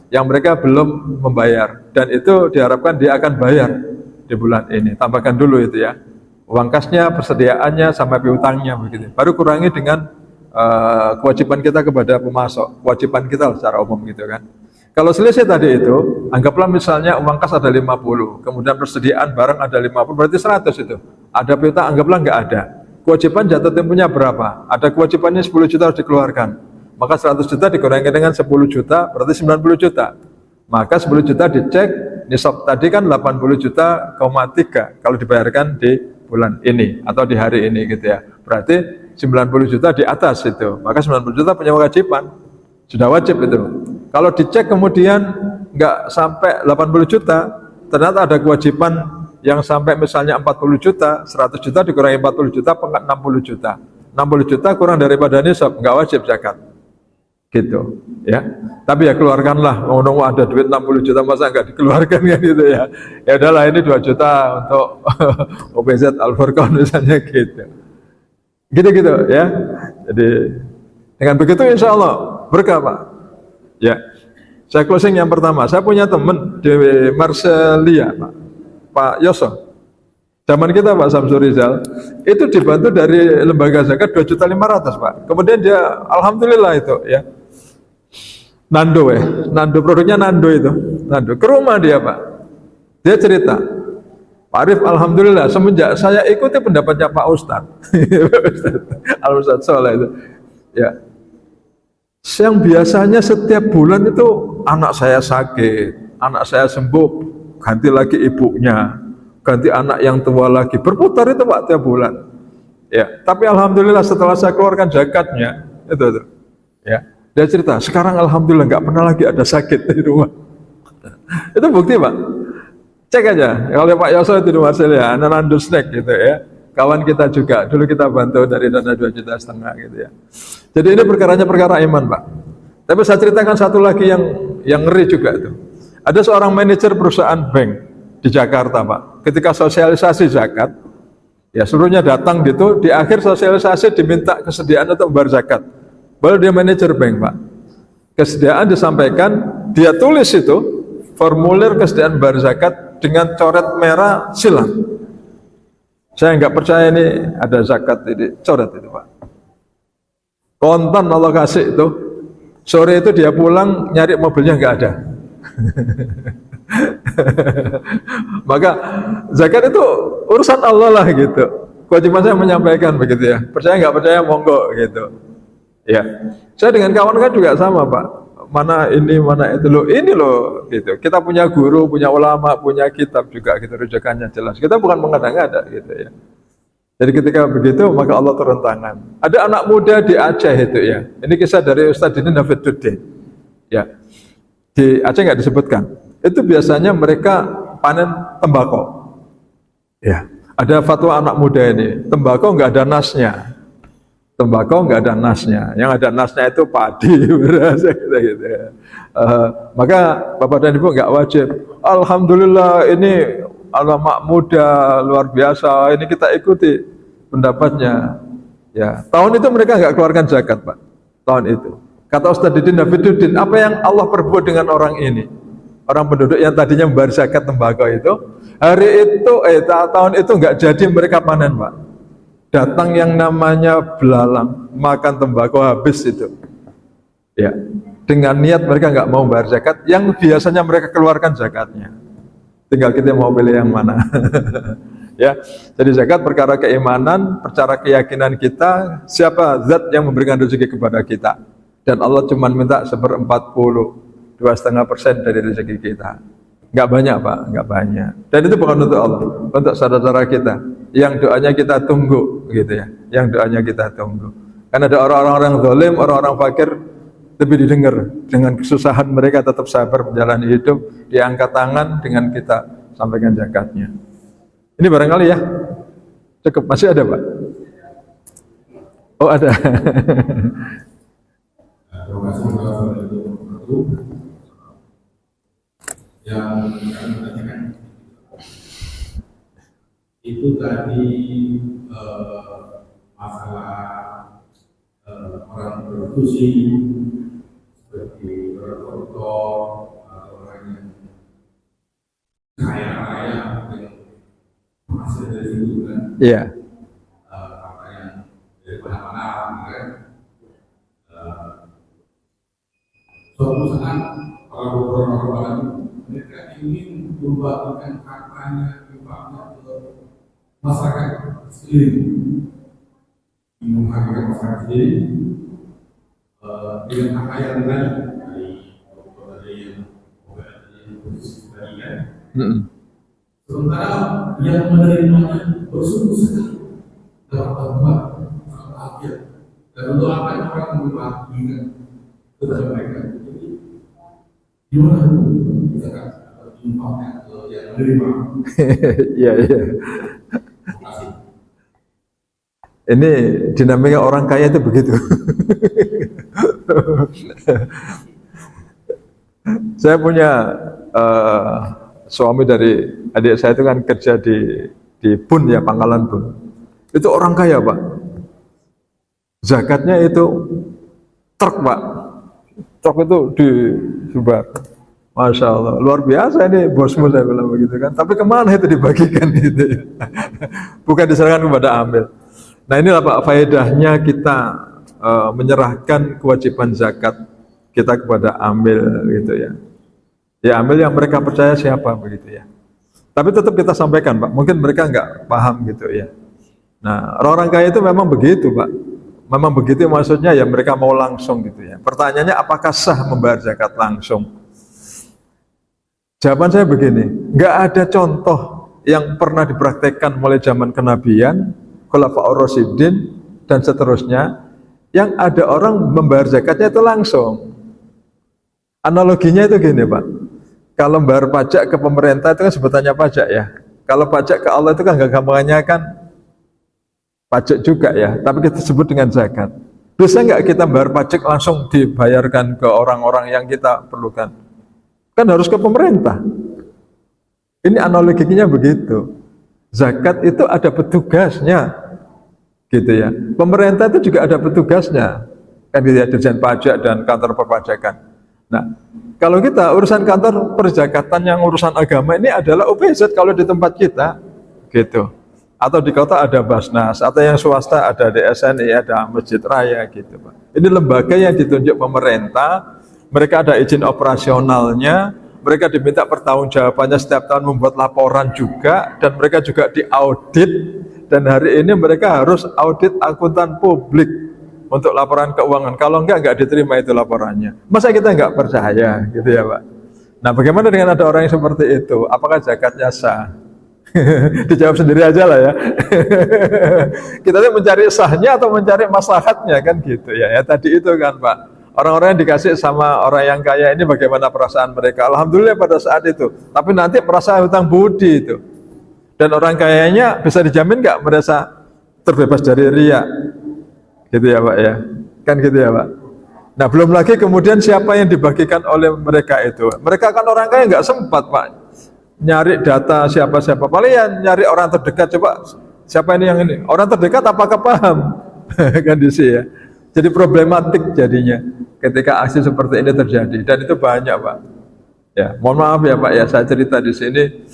yang mereka belum membayar, dan itu diharapkan dia akan bayar di bulan ini. Tambahkan dulu itu ya. Uang kasnya, persediaannya, sama piutangnya begitu. Baru kurangi dengan kewajiban kita kepada pemasok, kewajiban kita secara umum gitu kan. Kalau selisih tadi itu, anggaplah misalnya uang kas ada 50, kemudian persediaan barang ada 50, berarti 100 itu. Ada piutang, anggaplah nggak ada. Kewajiban jatuh temponya berapa? Ada kewajibannya 10 juta harus dikeluarkan. Maka 100 juta dikurangi dengan 10 juta, berarti 90 juta. Maka 10 juta dicek, nisab tadi kan 80 juta, 3 kalau dibayarkan di bulan ini atau di hari ini gitu ya. Berarti 90 juta di atas itu. Maka 90 juta punya kewajiban. Sudah wajib itu. Kalau dicek kemudian nggak sampai 80 juta, ternyata ada kewajiban yang sampai misalnya 40 juta, 100 juta dikurangi 40 juta, 60 juta. 60 juta kurang daripada nisab, nggak wajib zakat. Gitu, ya. Tapi ya keluarkanlah, ngomong ada duit 60 juta masa nggak dikeluarkan kan gitu ya. Ya udahlah ini 2 juta untuk OPZ Al-Furqan misalnya gitu. Gitu-gitu ya. Jadi dengan begitu insya Allah berkah Pak. Ya, saya closing yang pertama. Saya punya teman di Marselia Pak Yoso. Zaman kita Pak Samsul Rizal itu dibantu dari lembaga zakat 2.500.000 Pak. Kemudian dia alhamdulillah itu ya. Nando Nando produknya Nando itu. Nando ke rumah dia Pak. Dia cerita, Pak Arif alhamdulillah semenjak saya ikuti pendapatnya Pak Ustadz. Al-Ustadz Soleh itu. Ya. Yang biasanya setiap bulan itu anak saya sakit, anak saya sembuh, ganti lagi ibunya, ganti anak yang tua lagi, berputar itu Pak tiap bulan. Ya, tapi alhamdulillah setelah saya keluarkan zakatnya, itu. Ya, dia cerita, sekarang alhamdulillah nggak pernah lagi ada sakit di rumah. Itu bukti Pak. Cek aja, kalau Pak Yoso itu di Marselia, Nando Snack gitu ya. Kawan kita juga, dulu kita bantu dari dana 2,5 juta gitu ya. Jadi ini perkaranya perkara iman Pak. Tapi saya ceritakan satu lagi yang ngeri juga itu. Ada seorang manajer perusahaan bank di Jakarta Pak. Ketika sosialisasi zakat, ya seluruhnya datang gitu. Di akhir sosialisasi diminta kesediaan untuk membayar zakat. Baru dia manajer bank Pak. Kesediaan disampaikan, dia tulis itu formulir kesediaan membayar zakat dengan coret merah silang. Saya nggak percaya ini ada zakat ini coret itu Pak. Kontan Allah kasih itu, sore itu dia pulang nyari mobilnya nggak ada. Maka zakat itu urusan Allah lah gitu. Kewajiban saya menyampaikan begitu ya. Percaya nggak percaya monggo gitu. Ya, saya dengan kawan kan juga sama Pak. Mana ini mana itu loh, ini loh gitu. Kita punya guru, punya ulama, punya kitab juga gitu rujukannya jelas. Kita bukan mengada-ngada gitu ya. Jadi ketika begitu maka Allah turun tangan. Ada anak muda di Aceh itu ya. Ini kisah dari Ustadz Dini Nafiduddin. Ya. Di Aceh nggak disebutkan. Itu biasanya mereka panen tembakau. Ya. Ada fatwa anak muda ini, tembakau nggak ada nasnya. Tembakau nggak ada nasnya. Yang ada nasnya itu padi, beras gitu. Maka Bapak dan Ibu nggak wajib. Alhamdulillah ini ulama muda luar biasa, ini kita ikuti pendapatnya. Ya, tahun itu mereka nggak keluarkan zakat Pak. Tahun itu. Kata Ustadz Didi Nafiduddin, apa yang Allah perbuat dengan orang ini? Orang penduduk yang tadinya membayar zakat tembakau itu, hari itu, tahun itu nggak jadi mereka panen Pak. Datang yang namanya belalang, makan tembakau habis itu. Ya, dengan niat mereka nggak mau bayar zakat, yang biasanya mereka keluarkan zakatnya. Tinggal kita mau pilih yang mana. Ya, jadi zakat perkara keimanan, perkara keyakinan kita, siapa zat yang memberikan rezeki kepada kita. Dan Allah cuma minta 1/40, 2,5% dari rezeki kita. Nggak banyak Pak, nggak banyak. Dan itu bukan untuk Allah, untuk saudara-saudara kita. Yang doanya kita tunggu, gitu ya. Yang doanya kita tunggu. Karena ada orang-orang yang zalim, orang-orang fakir lebih didengar. Dengan kesusahan mereka tetap sabar menjalani hidup, diangkat tangan dengan kita sampaikan zakatnya. Ini barangkali ya. Cukup, masih ada Pak? Oh ada. Terima kasih untuk yang kami tanyakan. Itu tadi masalah orang produksi seperti orang koruptor atau orang yang kaya-kaya yang hasil dari situ kan. Iya. Apa yang dari mana-mana kan. Suatu saat para koruptor mereka ingin membagikan hartanya, impaknya ke masyarakat sendiri, menghargai masyarakat sendiri dengan apa yang dari yang posisi tadi kan. Sementara yang menerimanya bersungguh sekali dapat bantuan, sangat bahagia. Dan untuk apa yang orang membagikan kepada mereka? Jadi gimana hukum zakat atau infaknya atau yang menerima? Iya, iya. Terima kasih. Ini dinamika orang kaya itu begitu. Saya punya suami dari adik saya itu kan kerja di Bun ya, Pangkalan Bun. Itu orang kaya Pak. Zakatnya itu truk Pak. Truk itu disebar. Masya Allah, luar biasa ini bosmu, saya bilang begitu kan. Tapi kemana itu dibagikan gitu ya? Bukan diserahkan kepada amil. Nah inilah Pak faedahnya kita menyerahkan kewajiban zakat kita kepada amil gitu ya. Ya amil yang mereka percaya siapa begitu ya. Tapi tetap kita sampaikan Pak, mungkin mereka nggak paham gitu ya. Nah orang-orang kaya itu memang begitu Pak. Memang begitu maksudnya ya, mereka mau langsung gitu ya. Pertanyaannya apakah sah membayar zakat langsung? Jawaban saya begini, nggak ada contoh yang pernah dipraktekkan mulai zaman kenabian, Khulafaur Rasyidin dan seterusnya, yang ada orang membayar zakatnya itu langsung. Analoginya itu gini Pak, kalau membayar pajak ke pemerintah itu kan sebutannya pajak ya. Kalau pajak ke Allah itu kan nggak gampangnya kan pajak juga ya, tapi kita sebut dengan zakat. Bisa nggak kita bayar pajak langsung dibayarkan ke orang-orang yang kita perlukan? Kan harus ke pemerintah. Ini analoginya begitu. Zakat itu ada petugasnya, gitu ya. Pemerintah itu juga ada petugasnya, kan gitu ya, Dirjen Pajak dan kantor perpajakan. Nah, kalau kita urusan kantor perjakatan yang urusan agama ini adalah OPZ kalau di tempat kita, gitu. Atau di kota ada Basnas, atau yang swasta ada DSNI, ada Masjid Raya, gitu Pak. Ini lembaga yang ditunjuk pemerintah. Mereka ada izin operasionalnya, mereka diminta pertanggungjawabannya setiap tahun membuat laporan juga, dan mereka juga diaudit, dan hari ini mereka harus audit akuntan publik untuk laporan keuangan. Kalau enggak diterima itu laporannya. Masa kita enggak percaya gitu ya Pak? Nah bagaimana dengan ada orang yang seperti itu? Apakah zakatnya sah? Dijawab sendiri aja lah ya. Kita tuh mencari sahnya atau mencari maslahatnya kan gitu ya. Ya tadi itu kan Pak. Orang-orang yang dikasih sama orang yang kaya ini bagaimana perasaan mereka? Alhamdulillah pada saat itu. Tapi nanti merasa hutang budi itu. Dan orang kayanya bisa dijamin nggak merasa terbebas dari riya? Gitu ya Pak ya? Kan gitu ya Pak? Nah belum lagi kemudian siapa yang dibagikan oleh mereka itu? Mereka kan orang kaya nggak sempat Pak nyari data siapa-siapa. Paling ya nyari orang terdekat. Coba siapa ini yang ini? Orang terdekat apakah paham? Kan di sini ya. Jadi problematik jadinya ketika aksi seperti ini terjadi, dan itu banyak Pak. Ya, mohon maaf ya Pak ya, saya cerita di sini.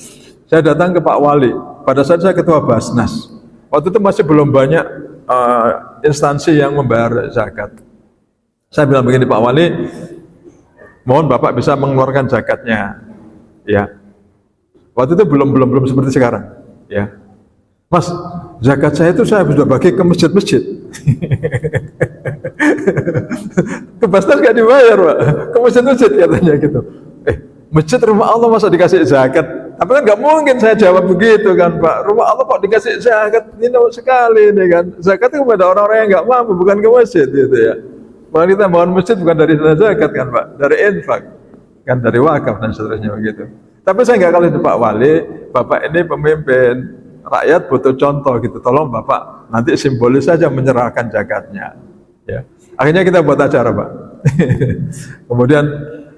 Saya datang ke Pak Wali pada saat saya ketua Basnas. Waktu itu masih belum banyak instansi yang membayar zakat. Saya bilang begini Pak Wali, mohon Bapak bisa mengeluarkan zakatnya. Ya, waktu itu belum seperti sekarang. Ya, Mas, zakat saya itu saya sudah bagi ke masjid-masjid. Ke Basnas nggak dibayar Pak, ke masjid-masjid katanya gitu. Masjid rumah Allah masa dikasih zakat? Tapi kan nggak mungkin saya jawab begitu kan Pak. Rumah Allah kok dikasih zakat? Ini sekali nih kan. Zakat itu kepada orang-orang yang nggak mampu, bukan ke masjid gitu ya. Bahkan kita bangun masjid bukan dari dana zakat kan Pak, dari infak, kan dari wakaf dan seterusnya begitu. Tapi saya nggak kalah di Pak Wali, Bapak ini pemimpin, rakyat butuh contoh gitu. Tolong Bapak nanti simbolis saja menyerahkan zakatnya. Ya. Akhirnya kita buat acara Pak. Kemudian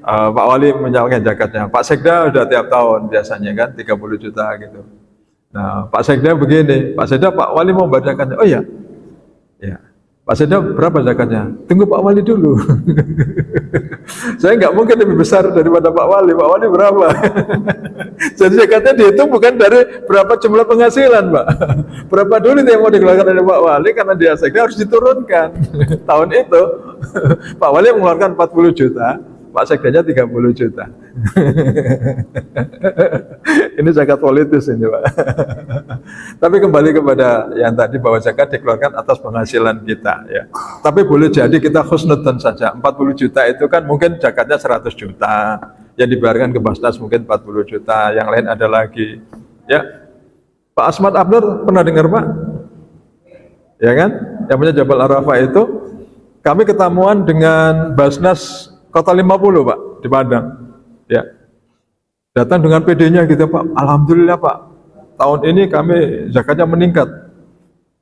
Pak Wali menyalurkan zakatnya. Pak Sekda udah tiap tahun biasanya kan 30 juta gitu. Nah Pak Sekda begini, Pak Sekda Pak Wali mau bayar zakatnya. Oh iya, ya. Pak Sekda berapa zakatnya? Tunggu Pak Wali dulu. Saya nggak mungkin lebih besar daripada Pak Wali. Pak Wali berapa? Jadi zakatnya dihitung bukan dari berapa jumlah penghasilan Pak. Berapa dulu yang mau dikeluarkan dari Pak Wali, karena dia Sekda harus diturunkan. Tahun itu Pak Wali mengeluarkan 40 juta, Pak Sekdanya 30 juta. Ini zakat politis ini Pak. Tapi kembali kepada yang tadi bahwa zakat dikeluarkan atas penghasilan kita ya. Tapi boleh jadi kita khusnudzon saja. 40 juta itu kan mungkin zakatnya 100 juta. Yang dibayarkan ke Basnas mungkin 40 juta, yang lain ada lagi. Ya. Pak Asmat Abnur pernah dengar Pak? Ya kan? Yang punya Jabal Arafah itu, kami ketemuan dengan Basnas Kota 50 Pak, di Padang. Ya. Datang dengan PD-nya gitu Pak, alhamdulillah Pak, tahun ini kami zakatnya meningkat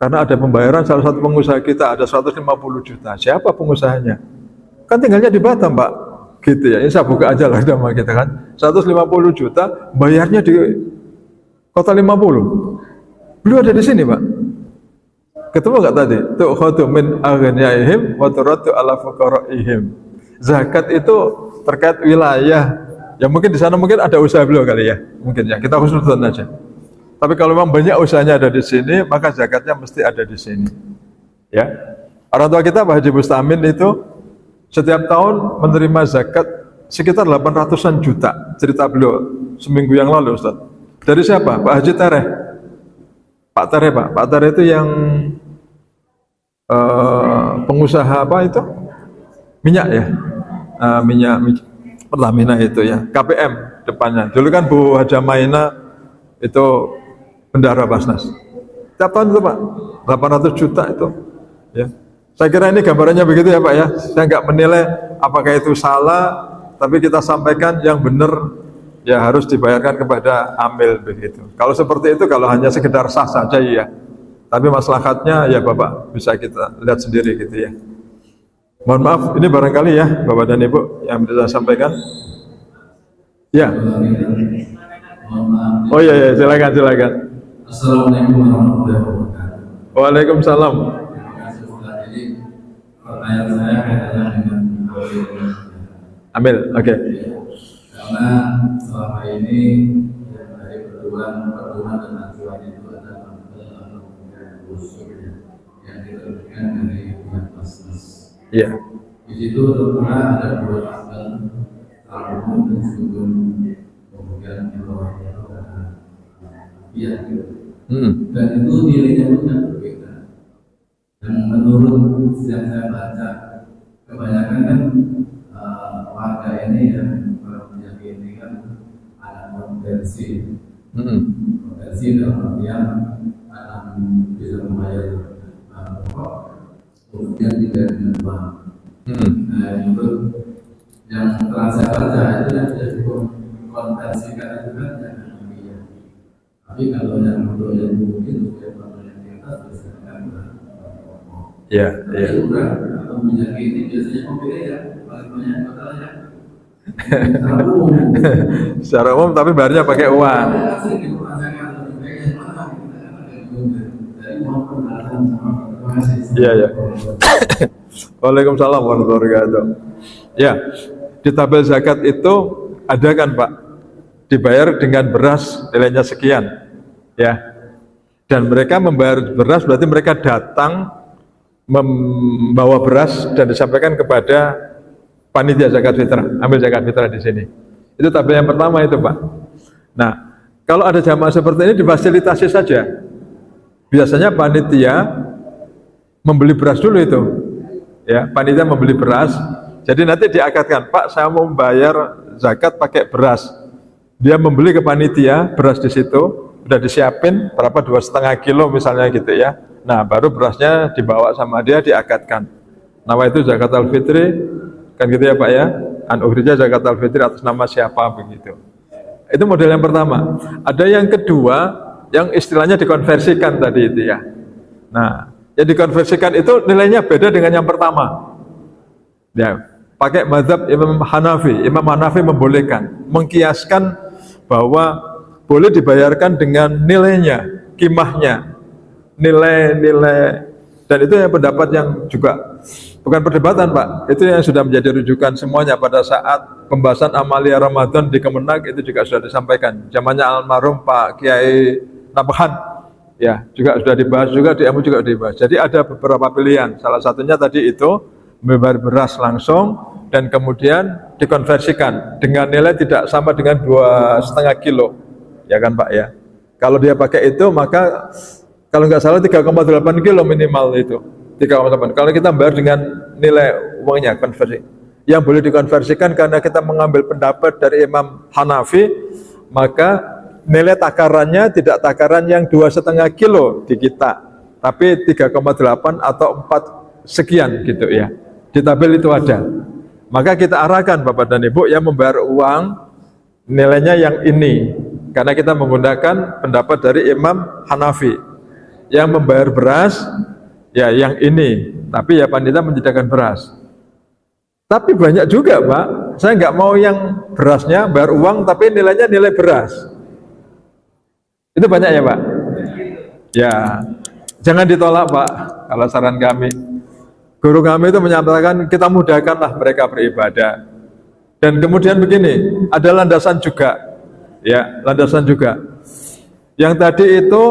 karena ada pembayaran salah satu pengusaha kita ada 150 juta. Siapa pengusahanya? Kan tinggalnya di Batam Pak, gitu ya. Ini saya buka aja lah nama kita kan. 150 juta, bayarnya di kota 50. Beliau ada di sini Pak. Ketemu nggak tadi? Tu'khadhu min aghniyaihim wa turaddu ala fuqaraihim. Zakat itu terkait wilayah. Ya mungkin di sana mungkin ada usaha beliau kali ya, mungkin ya. Kita husnuzon aja. Tapi kalau memang banyak usahanya ada di sini, maka zakatnya mesti ada di sini. Ya. Orang tua kita Pak Haji Bustamin itu setiap tahun menerima zakat sekitar 800-an juta. Cerita beliau seminggu yang lalu Ustaz. Dari siapa? Pak Haji Tereh. Pak Tereh Pak. Pak Tereh itu yang pengusaha apa itu? Minyak ya. Minyak Pertamina itu ya, KPM depannya. Dulu kan Bu Haja Maina itu bendahara Basnas. Tiap tahun itu Pak, 800 juta itu. Ya. Saya kira ini gambarannya begitu ya Pak ya. Saya nggak menilai apakah itu salah, tapi kita sampaikan yang benar ya harus dibayarkan kepada amil begitu. Kalau seperti itu, kalau hanya sekedar sah saja ya. Tapi maslahatnya ya Bapak bisa kita lihat sendiri gitu ya. Mohon maaf, ini barangkali ya Bapak dan Ibu yang bisa saya sampaikan. Ya. Oh iya, silakan. Assalamualaikum warahmatullahi wabarakatuh. Waalaikumsalam. Pertanyaan saya adalah dengan Amil, oke. Karena selama ini yang dari pertemuan dan acuan itu adalah yang diterbitkan dari pihak Basnas. Iya. Di situ tertera ada 2 tabel, tabel dan sudut, kemudian di bawahnya itu ada rupiah gitu. Dan itu nilainya pun kan berbeda. Dan menurut yang saya baca, kebanyakan kan warga ini yang menjadi ini kan ada konversi. Konversi dalam artian akan bisa membayar pokok. Kemudian tidak dengan uang. Nah itu yang telah saya baca itu yang bisa dikonversikan itu kan jangan rupiah. Tapi kalau yang untuk yang mungkin untuk yang di atas biasanya pokok. Iya. Atau minyak ini biasanya mobilnya ya paling banyak totalnya. Secara umum tapi bayarnya pakai uang. Iya. Waalaikumsalam warahmatullahi wabarakatuh. Ya, di tabel zakat itu ada kan Pak, dibayar dengan beras nilainya sekian, ya. Dan mereka membayar beras berarti mereka datang membawa beras dan disampaikan kepada panitia zakat fitrah, ambil zakat fitrah di sini. Itu tabel yang pertama itu Pak. Nah, kalau ada jamaah seperti ini difasilitasi saja. Biasanya panitia membeli beras dulu itu, ya panitia membeli beras. Jadi nanti diakatkan, Pak saya mau membayar zakat pakai beras. Dia membeli ke panitia beras di situ, udah disiapin berapa 2,5 kilo misalnya gitu ya. Nah baru berasnya dibawa sama dia diakatkan. Nama itu zakat al-fitri, kan gitu ya Pak ya. An ukhrija zakat al-fitri atas nama siapa begitu. Itu model yang pertama. Ada yang kedua, yang istilahnya dikonversikan tadi itu ya. Nah, yang dikonversikan itu nilainya beda dengan yang pertama. Ya, pakai mazhab Imam Hanafi. Imam Hanafi membolehkan, mengkiaskan bahwa boleh dibayarkan dengan nilainya, kimahnya, nilai-nilai. Dan itu yang pendapat yang juga bukan perdebatan Pak, itu yang sudah menjadi rujukan semuanya pada saat pembahasan amalia Ramadan di Kemenak itu juga sudah disampaikan. Zamannya almarhum Pak Kiai Nabahan, ya juga sudah dibahas, juga di MU juga dibahas. Jadi ada beberapa pilihan. Salah satunya tadi itu membayar beras langsung dan kemudian dikonversikan dengan nilai tidak sama dengan 2,5 kilo, ya kan Pak ya. Kalau dia pakai itu maka kalau nggak salah 3,8 kilo minimal itu 3,8. Kalau kita bayar dengan nilai uangnya konversi, yang boleh dikonversikan karena kita mengambil pendapat dari Imam Hanafi, maka nilai takarannya tidak takaran yang 2,5 kilo di kita, tapi 3,8 atau 4 sekian gitu ya. Di tabel itu ada. Maka kita arahkan Bapak dan Ibu yang membayar uang nilainya yang ini, karena kita menggunakan pendapat dari Imam Hanafi. Yang membayar beras ya yang ini, tapi ya panitia menyediakan beras. Tapi banyak juga Pak, saya nggak mau yang berasnya bayar uang tapi nilainya nilai beras. Itu banyak ya Pak? Ya, jangan ditolak Pak, kalau saran kami. Guru kami itu menyampaikan kita mudahkanlah mereka beribadah. Dan kemudian begini, ada landasan juga, ya landasan juga. Yang tadi itu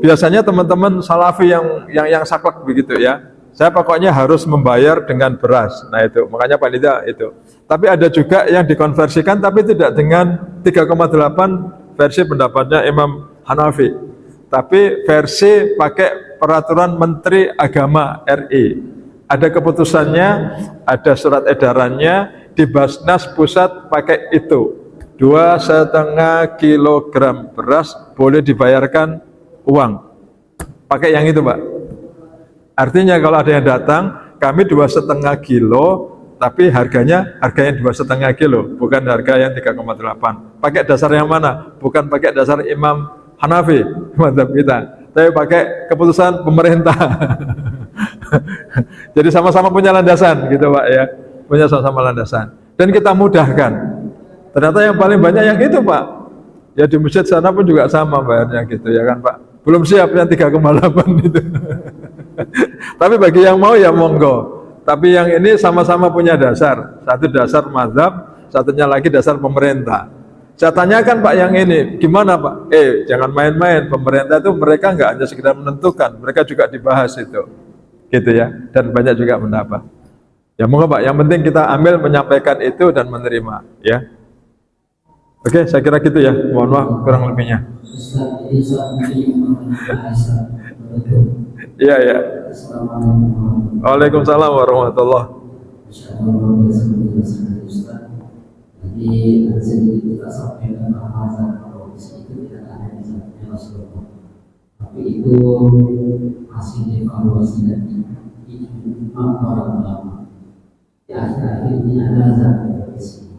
biasanya teman-teman salafi yang saklek begitu ya. Saya pokoknya harus membayar dengan beras. Nah itu, makanya panitia itu. Tapi ada juga yang dikonversikan tapi tidak dengan 3,8 versi pendapatnya Imam Hanafi. Tapi versi pakai peraturan Menteri Agama RI. Ada keputusannya, ada surat edarannya, di Basnas Pusat pakai itu. 2,5 kilogram beras boleh dibayarkan uang. Pakai yang itu Pak. Artinya kalau ada yang datang, kami 2,5 kilo, tapi harganya 2,5 kilo, bukan harga yang 3,8. Pakai dasar yang mana? Bukan pakai dasar Imam Hanafi, mazhab kita, tapi pakai keputusan pemerintah. Jadi sama-sama punya landasan, gitu Pak ya, punya sama-sama landasan. Dan kita mudahkan. Ternyata yang paling banyak yang itu Pak. Ya di masjid sana pun juga sama bayarnya gitu ya kan Pak. Belum siap yang 3,8 itu. Tapi bagi yang mau ya monggo. Tapi yang ini sama-sama punya dasar. Satu dasar mazhab, satunya lagi dasar pemerintah. Saya tanyakan Pak yang ini, gimana Pak? Jangan main-main. Pemerintah itu mereka nggak hanya sekedar menentukan, mereka juga dibahas itu. Gitu ya. Dan banyak juga pendapat. Ya monggo Pak, yang penting kita ambil menyampaikan itu dan menerima ya. Oke, saya kira gitu ya. Mohon maaf kurang lebihnya. Iya ya. Waalaikumsalam warahmatullahi. Jadi sedikit kita sampaikan bahwa profesi itu tidak ada di zamannya Rasulullah. Tapi itu hasil evaluasi dari imam para ulama. Di akhir-akhir ini ada zakat profesi.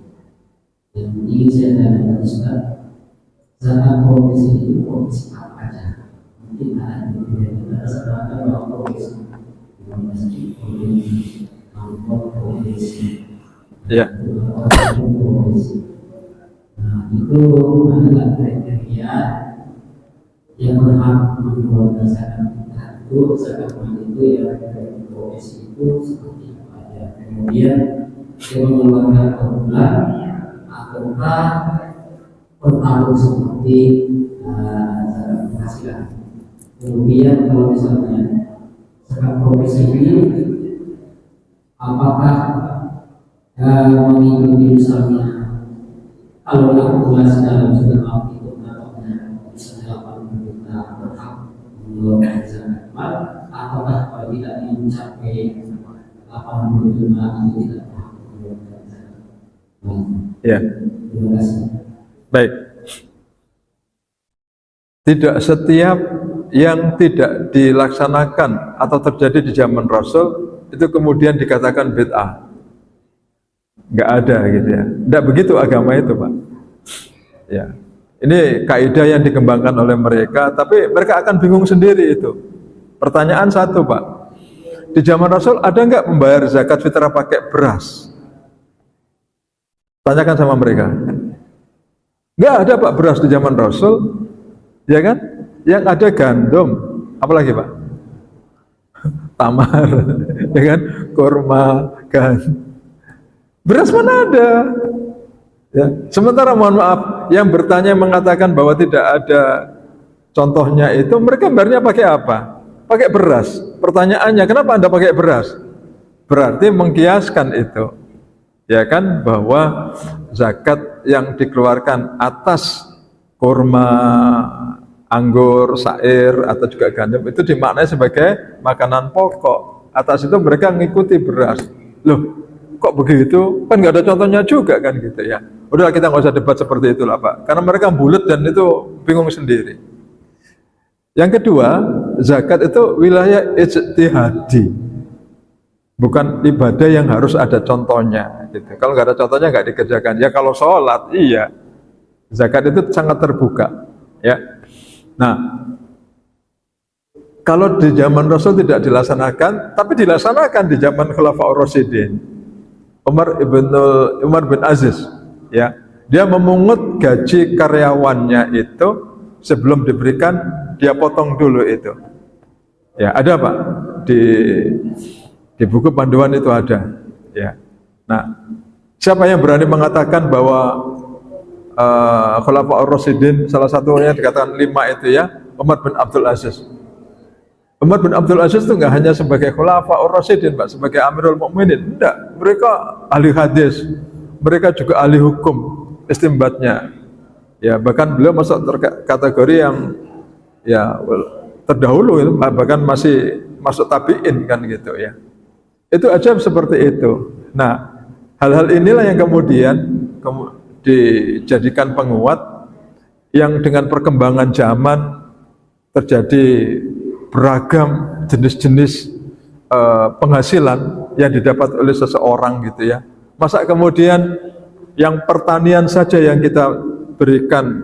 Yang ingin saya tanyakan Ustaz, zakat profesi itu profesi apa aja? Mungkin ada yang kita sadar bahwa profesi di masjid profesi, kantor profesi. Ya. Nah, itu adalah kriteria yang berhak membuat zakat itu zakat itu yang profesi itu seperti apa ya. Kemudian dia mengeluarkan bulan ataukah per tahun seperti zakat penghasilan. Kemudian kalau misalnya zakat profesi ini apakah mengikuti misalnya kalau akumulasi dalam sudah itu ataunya misalnya 80 juta berhak mengeluarkan zakat mal, ataukah kalau tidak mencapai 80 juta itu tidak berhak mengeluarkan zakat mal. Ya. Terima kasih. Baik. Tidak setiap yang tidak dilaksanakan atau terjadi di zaman Rasul itu kemudian dikatakan bid'ah. Nggak ada gitu ya. Nggak begitu agama itu Pak. Ya, ini kaidah yang dikembangkan oleh mereka, tapi mereka akan bingung sendiri itu. Pertanyaan satu Pak, di zaman Rasul ada nggak membayar zakat fitrah pakai beras? Tanyakan sama mereka. Nggak ada Pak beras di zaman Rasul, ya kan? Yang ada gandum, apalagi Pak? Tamar, ya kan? Kurma, gandum. Beras mana ada? Ya. Sementara mohon maaf, yang bertanya mengatakan bahwa tidak ada contohnya itu, mereka bayarnya pakai apa? Pakai beras. Pertanyaannya, kenapa Anda pakai beras? Berarti mengkiaskan itu. Ya kan, bahwa zakat yang dikeluarkan atas kurma, anggur, sair, atau juga gandum itu dimaknai sebagai makanan pokok. Atas itu mereka mengikuti beras. Loh, kok begitu? Kan nggak ada contohnya juga kan gitu ya. Udah kita nggak usah debat seperti itulah Pak. Karena mereka bulat dan itu bingung sendiri. Yang kedua, zakat itu wilayah ijtihadi. Bukan ibadah yang harus ada contohnya gitu. Kalau nggak ada contohnya nggak dikerjakan. Ya kalau sholat iya. Zakat itu sangat terbuka, ya. Nah, kalau di zaman Rasul tidak dilaksanakan, tapi dilaksanakan di zaman Khulafaur Rasyidin. Umar bin Aziz, ya. Dia memungut gaji karyawannya itu sebelum diberikan, dia potong dulu itu. Ya, ada Pak di buku panduan itu ada, ya. Nah, siapa yang berani mengatakan bahwa Khulafaur Rasyidin salah satunya dikatakan 5 itu ya, Umar bin Abdul Aziz. Umar bin Abdul Aziz itu enggak hanya sebagai Khulafaur Rasyidin, Pak, sebagai Amirul Mukminin, enggak. Mereka ahli hadis, mereka juga ahli hukum istimbatnya. Ya, bahkan beliau masuk kategori yang ya terdahulu, bahkan masih masuk tabi'in kan gitu ya. Itu aja seperti itu. Nah, hal-hal inilah yang kemudian dijadikan penguat yang dengan perkembangan zaman terjadi beragam jenis-jenis penghasilan yang didapat oleh seseorang gitu ya. Masa kemudian yang pertanian saja yang kita berikan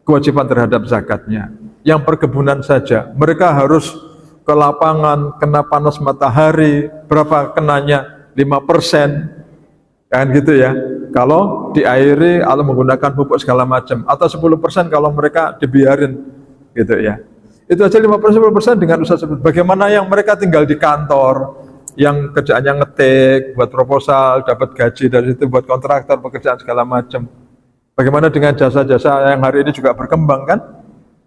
kewajiban terhadap zakatnya, yang perkebunan saja mereka harus ke lapangan, kena panas matahari, berapa kenanya? 5%. Kan gitu ya. Kalau diairi atau menggunakan pupuk segala macam, atau 10% kalau mereka dibiarin gitu ya. Itu aja 50-10% dengan usaha seperti. Bagaimana yang mereka tinggal di kantor, yang kerjaannya ngetik, buat proposal, dapat gaji dari situ, buat kontraktor, pekerjaan segala macam. Bagaimana dengan jasa-jasa yang hari ini juga berkembang kan?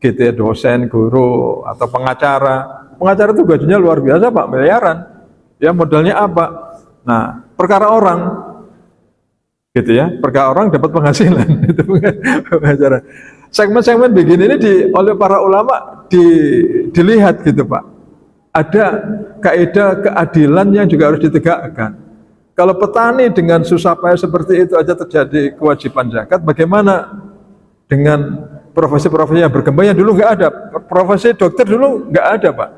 Gitu ya, dosen, guru, atau pengacara. Pengacara itu gajinya luar biasa Pak, miliaran. Ya modalnya apa? Nah, perkara orang gitu ya, perkara orang dapat penghasilan. Itu pengacara. Segmen-segmen begini ini oleh para ulama dilihat gitu Pak. Ada kaidah keadilan yang juga harus ditegakkan. Kalau petani dengan susah payah seperti itu aja terjadi kewajiban zakat, bagaimana dengan profesi-profesi yang berkembang yang dulu nggak ada? Profesi dokter dulu nggak ada Pak.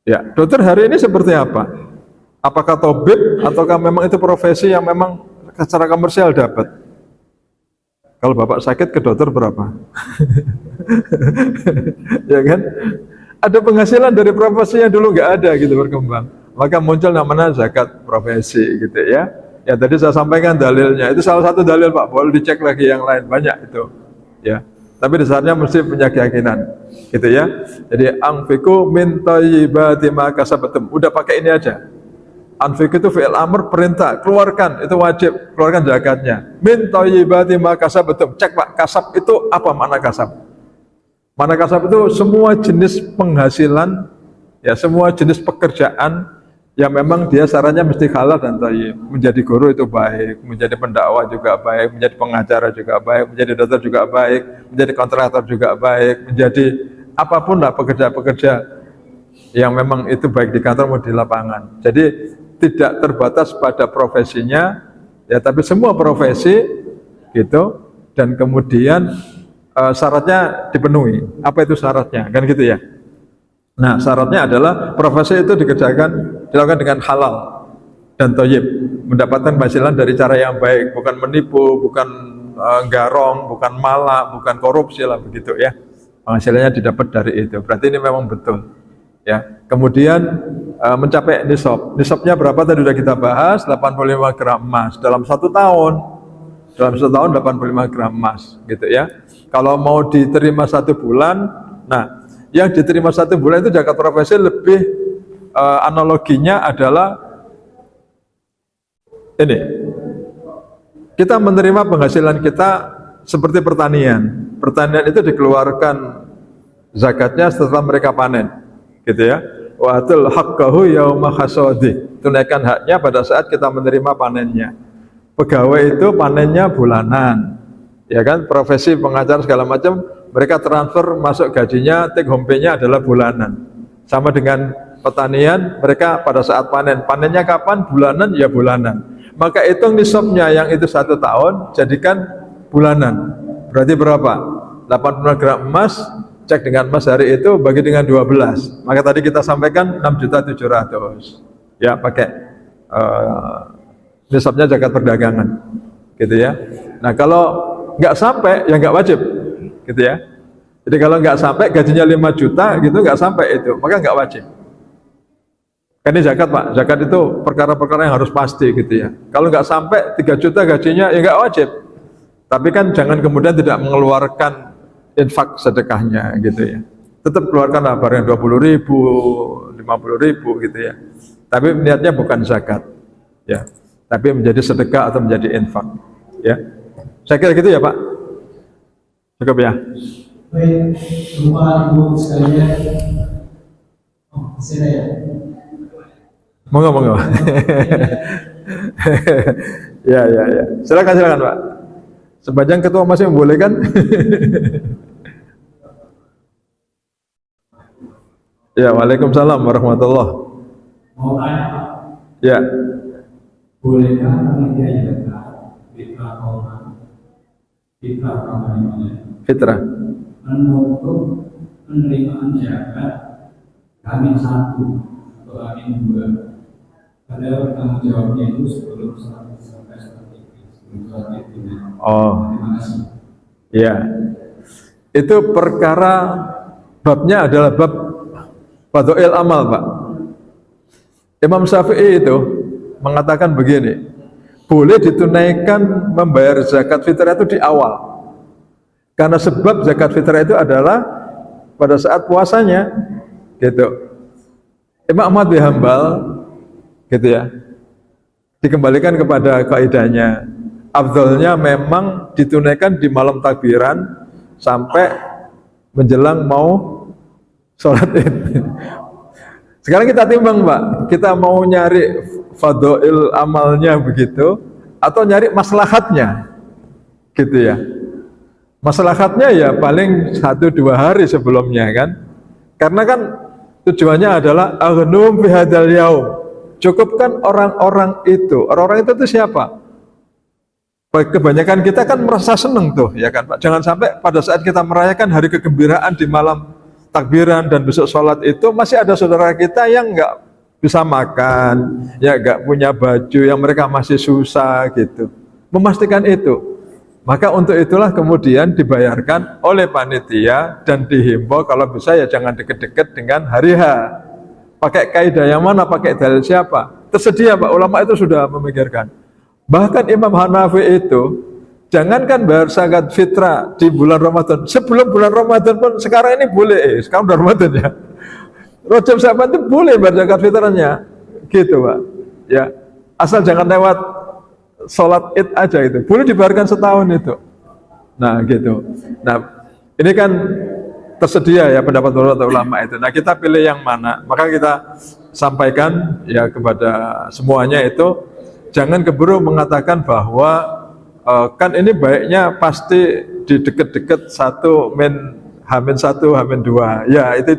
Ya, dokter hari ini seperti apa? Apakah tabib ataukah memang itu profesi yang memang secara komersial dapat? Kalau bapak sakit ke dokter berapa? Ya kan? Ada penghasilan dari profesi yang dulu nggak ada gitu berkembang. Maka muncul namanya zakat profesi gitu ya. Ya tadi saya sampaikan dalilnya. Itu salah satu dalil Pak. Boleh dicek lagi yang lain, banyak itu. Ya. Tapi dasarnya mesti punya keyakinan, gitu ya. Jadi anfiqu min thayyibati ma kasabtum. Udah pakai ini aja. Anfiqu itu fi'il amr, perintah, keluarkan, itu wajib, keluarkan zakatnya. Min thayyibati ma kasabtum. Cek Pak, kasab itu apa makna kasab? Makna kasab itu semua jenis penghasilan, ya semua jenis pekerjaan yang memang dia syaratnya mesti halal dan thayyib. Menjadi guru itu baik, menjadi pendakwah juga baik, menjadi pengacara juga baik, menjadi dokter juga baik, menjadi kontraktor juga baik, menjadi apapun lah pekerja-pekerja yang memang itu baik di kantor maupun di lapangan. Jadi tidak terbatas pada profesinya, ya tapi semua profesi gitu, dan kemudian syaratnya dipenuhi. Apa itu syaratnya? Kan gitu ya. Nah, syaratnya adalah profesi itu dilakukan dengan halal dan thayyib, mendapatkan penghasilan dari cara yang baik, bukan menipu, bukan garong, bukan malak, bukan korupsi lah begitu ya. Penghasilannya didapat dari itu. Berarti ini memang betul. Ya. Kemudian mencapai nisab. Nisabnya berapa tadi sudah kita bahas, 85 gram emas dalam 1 tahun. Dalam 1 tahun 85 gram emas gitu ya. Kalau mau diterima 1 bulan, nah yang diterima 1 bulan itu zakat profesi lebih analoginya adalah ini. Kita menerima penghasilan kita seperti pertanian. Pertanian itu dikeluarkan zakatnya setelah mereka panen, gitu ya. Wa atul haqqahu yauma hasadi. Tunaikan haknya pada saat kita menerima panennya. Pegawai itu panennya bulanan. Ya kan, profesi pengacara segala macam mereka transfer masuk gajinya, take home pay-nya adalah bulanan. Sama dengan pertanian, mereka pada saat panen, panennya kapan? Bulanan, ya bulanan. Maka hitung nisabnya yang itu 1 tahun, jadikan bulanan. Berarti berapa? 85 gram emas, cek dengan emas hari itu, bagi dengan 12. Maka tadi kita sampaikan 6.700.000. Ya, pakai nisabnya zakat perdagangan. Gitu ya. Nah, kalau nggak sampai ya nggak wajib, gitu ya. Jadi kalau nggak sampai gajinya 5 juta gitu nggak sampai itu, maka nggak wajib. Kan ini zakat Pak, zakat itu perkara-perkara yang harus pasti gitu ya. Kalau nggak sampai 3 juta gajinya ya nggak wajib. Tapi kan jangan kemudian tidak mengeluarkan infak sedekahnya gitu ya. Tetap keluarkan lah barang 20.000, 50.000 gitu ya. Tapi niatnya bukan zakat, ya. Tapi menjadi sedekah atau menjadi infak, ya. Saya kira gitu ya Pak. Cukup ya. Baik, Bapak Ibu sekalian. Oh, sini ya. Monggo. Ya. Silakan Pak. Sepanjang ketua masih membolehkan. Ya, waalaikumsalam warahmatullahi. Mau tanya Pak, Ya, bolehkah panitia zakat fitrah fitrah. menutup penerimaan zakat Amin 1 atau Amin 2? Padahal tanggung jawabnya itu sebelum sampai seperti itu, sebelum sholat itu. Oh, Terima kasih. ya. Itu perkara babnya adalah bab fadha'il amal, Pak. Imam Syafi'i itu mengatakan begini, boleh ditunaikan membayar zakat fitrah itu di awal. Karena sebab zakat fitrah itu adalah pada saat puasanya, gitu. Imam Ahmad bin Hanbal, gitu ya, dikembalikan kepada kaidahnya. Afdalnya memang ditunaikan di malam takbiran sampai menjelang mau sholat Id. Sekarang kita timbang Pak, kita mau nyari fadha'il amalnya begitu atau nyari maslahatnya, gitu ya. Maslahatnya ya paling 1-2 hari sebelumnya kan, karena kan tujuannya adalah aghnum fi hadzal yaum, cukupkan orang-orang itu. Orang-orang itu siapa? Kebanyakan kita kan merasa senang tuh, ya kan Pak. Jangan sampai pada saat kita merayakan hari kegembiraan di malam takbiran dan besok sholat itu masih ada saudara kita yang nggak bisa makan, ya nggak punya baju, yang mereka masih susah gitu. Memastikan itu. Maka untuk itulah kemudian dibayarkan oleh panitia dan dihimbau kalau bisa ya jangan deket-deket dengan hari H. Pakai kaidah yang mana? Pakai dalil siapa? Tersedia Pak, ulama itu sudah memikirkan. Bahkan Imam Hanafi itu jangankan bayar zakat fitrah di bulan Ramadan, sebelum bulan Ramadan pun sekarang ini boleh, sekarang udah Ramadan ya. Rajab Sya'ban itu boleh bayar zakat fitrahnya, gitu Pak. Ya, asal jangan lewat sholat Id aja itu, boleh dibayarkan setahun itu. Nah gitu. Nah ini kan tersedia ya pendapat ulama itu. Nah kita pilih yang mana? Maka kita sampaikan ya kepada semuanya itu, jangan keburu mengatakan bahwa kan ini baiknya pasti di deket-deket Hamin 1, Hamin 2. Ya itu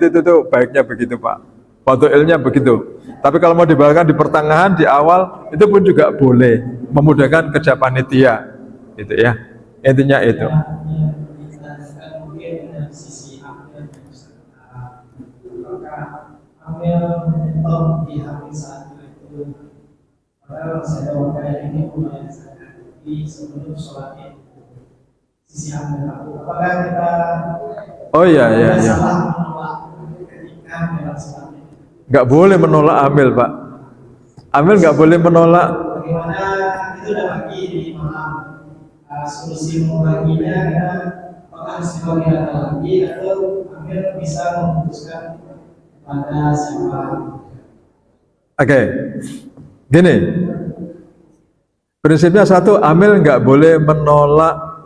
baiknya begitu Pak. Fadha'ilnya begitu. Tapi kalau mau dibawakan di pertengahan, di awal, itu pun juga boleh, memudahkan kerja panitia, gitu ya. Intinya itu. Mungkin dari sisi amil dan peserta, apakah amil mentok di Hamin 1 itu, padahal saya tahu kayak ini lumayan sangat di sebelum sholat itu, sisi amil aku, apakah kita salah menolak ketika melaksanakan? Nggak boleh menolak amil Pak. Amil nggak boleh menolak. Bagaimana itu udah bagi di malam, solusi membaginya kita apakah harus dibagi data lagi atau amil bisa memutuskan pada siapa? Oke, gini. Prinsipnya satu, amil nggak boleh menolak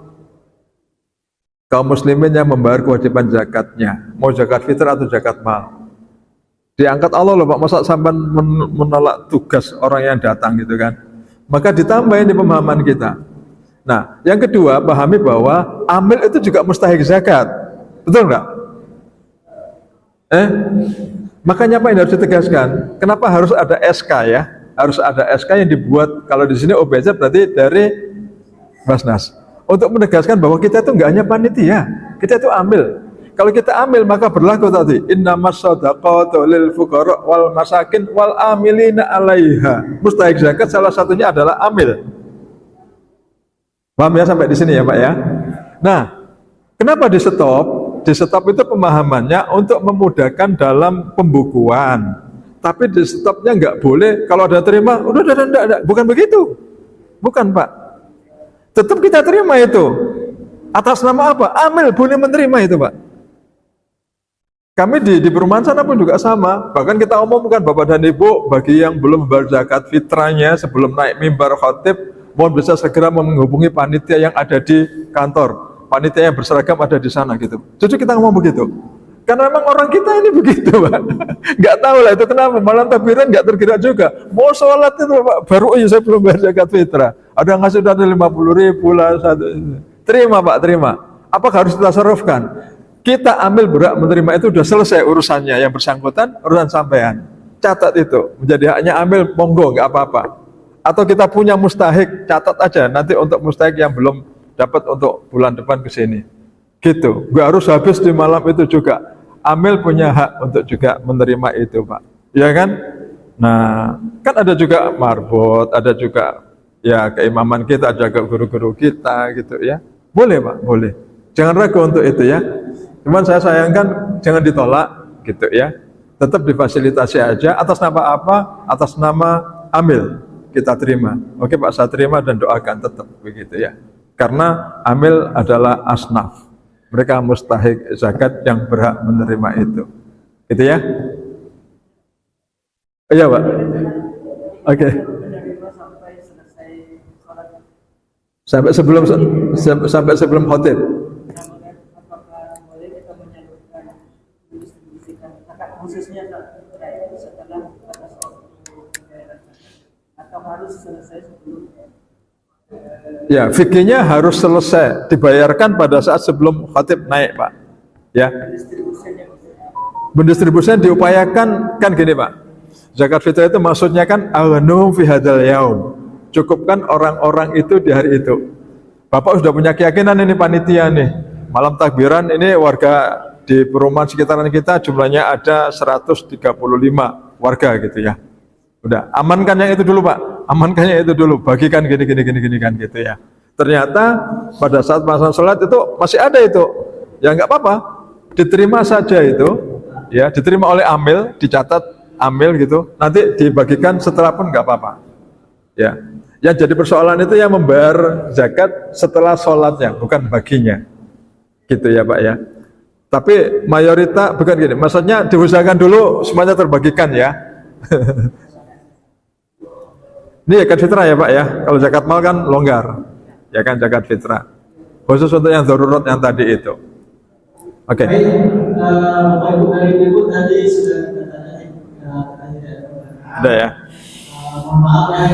kaum muslimin yang membayar kewajiban zakatnya, mau zakat fitrah atau zakat mal. Diangkat Allah loh Pak, masa sampai menolak tugas orang yang datang gitu kan. Maka ditambahin di pemahaman kita. Nah, yang kedua, pahami bahwa amil itu juga mustahik zakat. Betul enggak? Makanya apa yang harus ditegaskan? Kenapa harus ada SK ya? Harus ada SK yang dibuat, kalau di sini OBZ berarti dari Basnas. Untuk menegaskan bahwa kita itu enggak hanya panitia, kita itu amil. Kalau kita amil maka berlaku tadi innamas shadaqatu lil fuqara wal masakin wal amilina 'alaiha. Mustahik zakat salah satunya adalah amil. Paham ya sampai di sini ya Pak ya? Nah, kenapa di stop? Di stop itu pemahamannya untuk memudahkan dalam pembukuan. Tapi di stopnya nggak boleh kalau ada terima, udah, bukan begitu. Bukan Pak. Tetap kita terima itu. Atas nama apa? Amil boleh menerima itu Pak. Kami di perumahan sana pun juga sama. Bahkan kita umumkan Bapak dan Ibu, bagi yang belum membayar zakat fitrahnya sebelum naik mimbar khotib, mohon bisa segera menghubungi panitia yang ada di kantor. Panitia yang berseragam ada di sana gitu. Jujur kita ngomong begitu. Karena memang orang kita ini begitu Pak. Nggak tahu lah itu kenapa. Malam takbiran nggak tergerak juga. Mau sholat itu Pak, baru saya belum bayar zakat fitrah. Ada yang ngasih udah 50.000 lah. Terima Pak, terima. Apakah harus kita sarufkan? Kita ambil berhak menerima itu udah selesai urusannya, yang bersangkutan urusan sampean. Catat itu, menjadi haknya ambil, monggo nggak apa-apa. Atau kita punya mustahik, catat aja nanti untuk mustahik yang belum dapat untuk bulan depan ke sini. Gitu. Nggak harus habis di malam itu juga. Amil punya hak untuk juga menerima itu, Pak. Ya kan? Nah, kan ada juga marbot, ada juga ya keimaman kita, jaga guru-guru kita gitu ya. Boleh, Pak, boleh. Jangan ragu untuk itu ya. Cuman saya sayangkan jangan ditolak gitu ya. Tetap difasilitasi aja atas nama apa? Atas nama amil kita terima. Oke Pak, saya terima dan doakan tetap begitu ya. Karena amil adalah asnaf. Mereka mustahik zakat yang berhak menerima itu. Gitu ya. Iya Pak. Oke. Sampai sebelum khotib. Khususnya setelah atau harus selesai sebelum ya, fikihnya harus selesai dibayarkan pada saat sebelum khatib naik Pak ya. Pendistribusinya diupayakan kan gini Pak, zakat fitrah itu maksudnya kan aghnum fi hadzal yaum, cukupkan orang-orang itu di hari itu. Bapak sudah punya keyakinan ini panitia nih, malam takbiran ini warga di perumahan sekitaran kita jumlahnya ada 135 warga gitu ya. Udah, amankan yang itu dulu Pak, amankan yang itu dulu, bagikan gini kan gitu ya. Ternyata pada saat masa sholat itu masih ada itu, ya nggak apa-apa, diterima saja itu, ya diterima oleh amil, dicatat amil gitu, nanti dibagikan setelah pun nggak apa-apa. Ya, yang jadi persoalan itu yang membayar zakat setelah sholatnya, bukan baginya, gitu ya Pak ya. Tapi mayoritas bukan gini, maksudnya diusahakan dulu semuanya terbagikan ya. Ini zakat fitrah ya Pak ya. Kalau zakat mal kan longgar, ya kan zakat fitrah. Khusus untuk yang darurat yang tadi itu. Oke. Baik, Bapak Ibu dari Ibu tadi sudah tanya. Ada ya. Mohon maaf ya,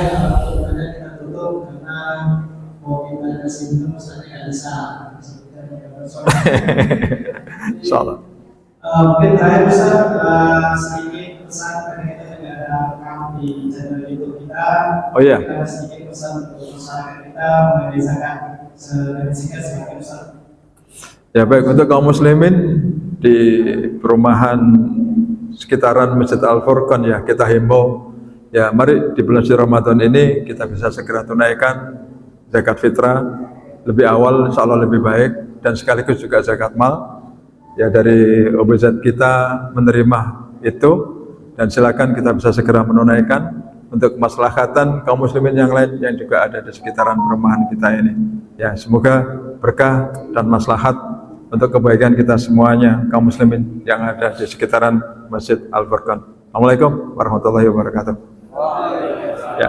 pertanyaan kita tutup karena mau kita kasih minum, misalnya nggak bisa. Insyaallah. Mungkin terakhir Ustaz, sedikit pesan karena kita juga ada rekam di channel YouTube kita. Oh iya. Kita sedikit pesan untuk masyarakat kita mengenai zakat. Singkat Ustaz. Ya baik, untuk kaum muslimin di perumahan sekitaran Masjid Al-Furqan ya, kita himbau ya, mari di bulan suci Ramadan ini kita bisa segera tunaikan zakat fitrah lebih awal, insya Allah lebih baik, dan sekaligus juga zakat mal ya, dari OBZ kita menerima itu, dan silakan kita bisa segera menunaikan untuk kemaslahatan kaum muslimin yang lain yang juga ada di sekitaran perumahan kita ini ya. Semoga berkah dan maslahat untuk kebaikan kita semuanya, kaum muslimin yang ada di sekitaran Masjid Al-Furqan. Assalamualaikum warahmatullahi wabarakatuh. Ya.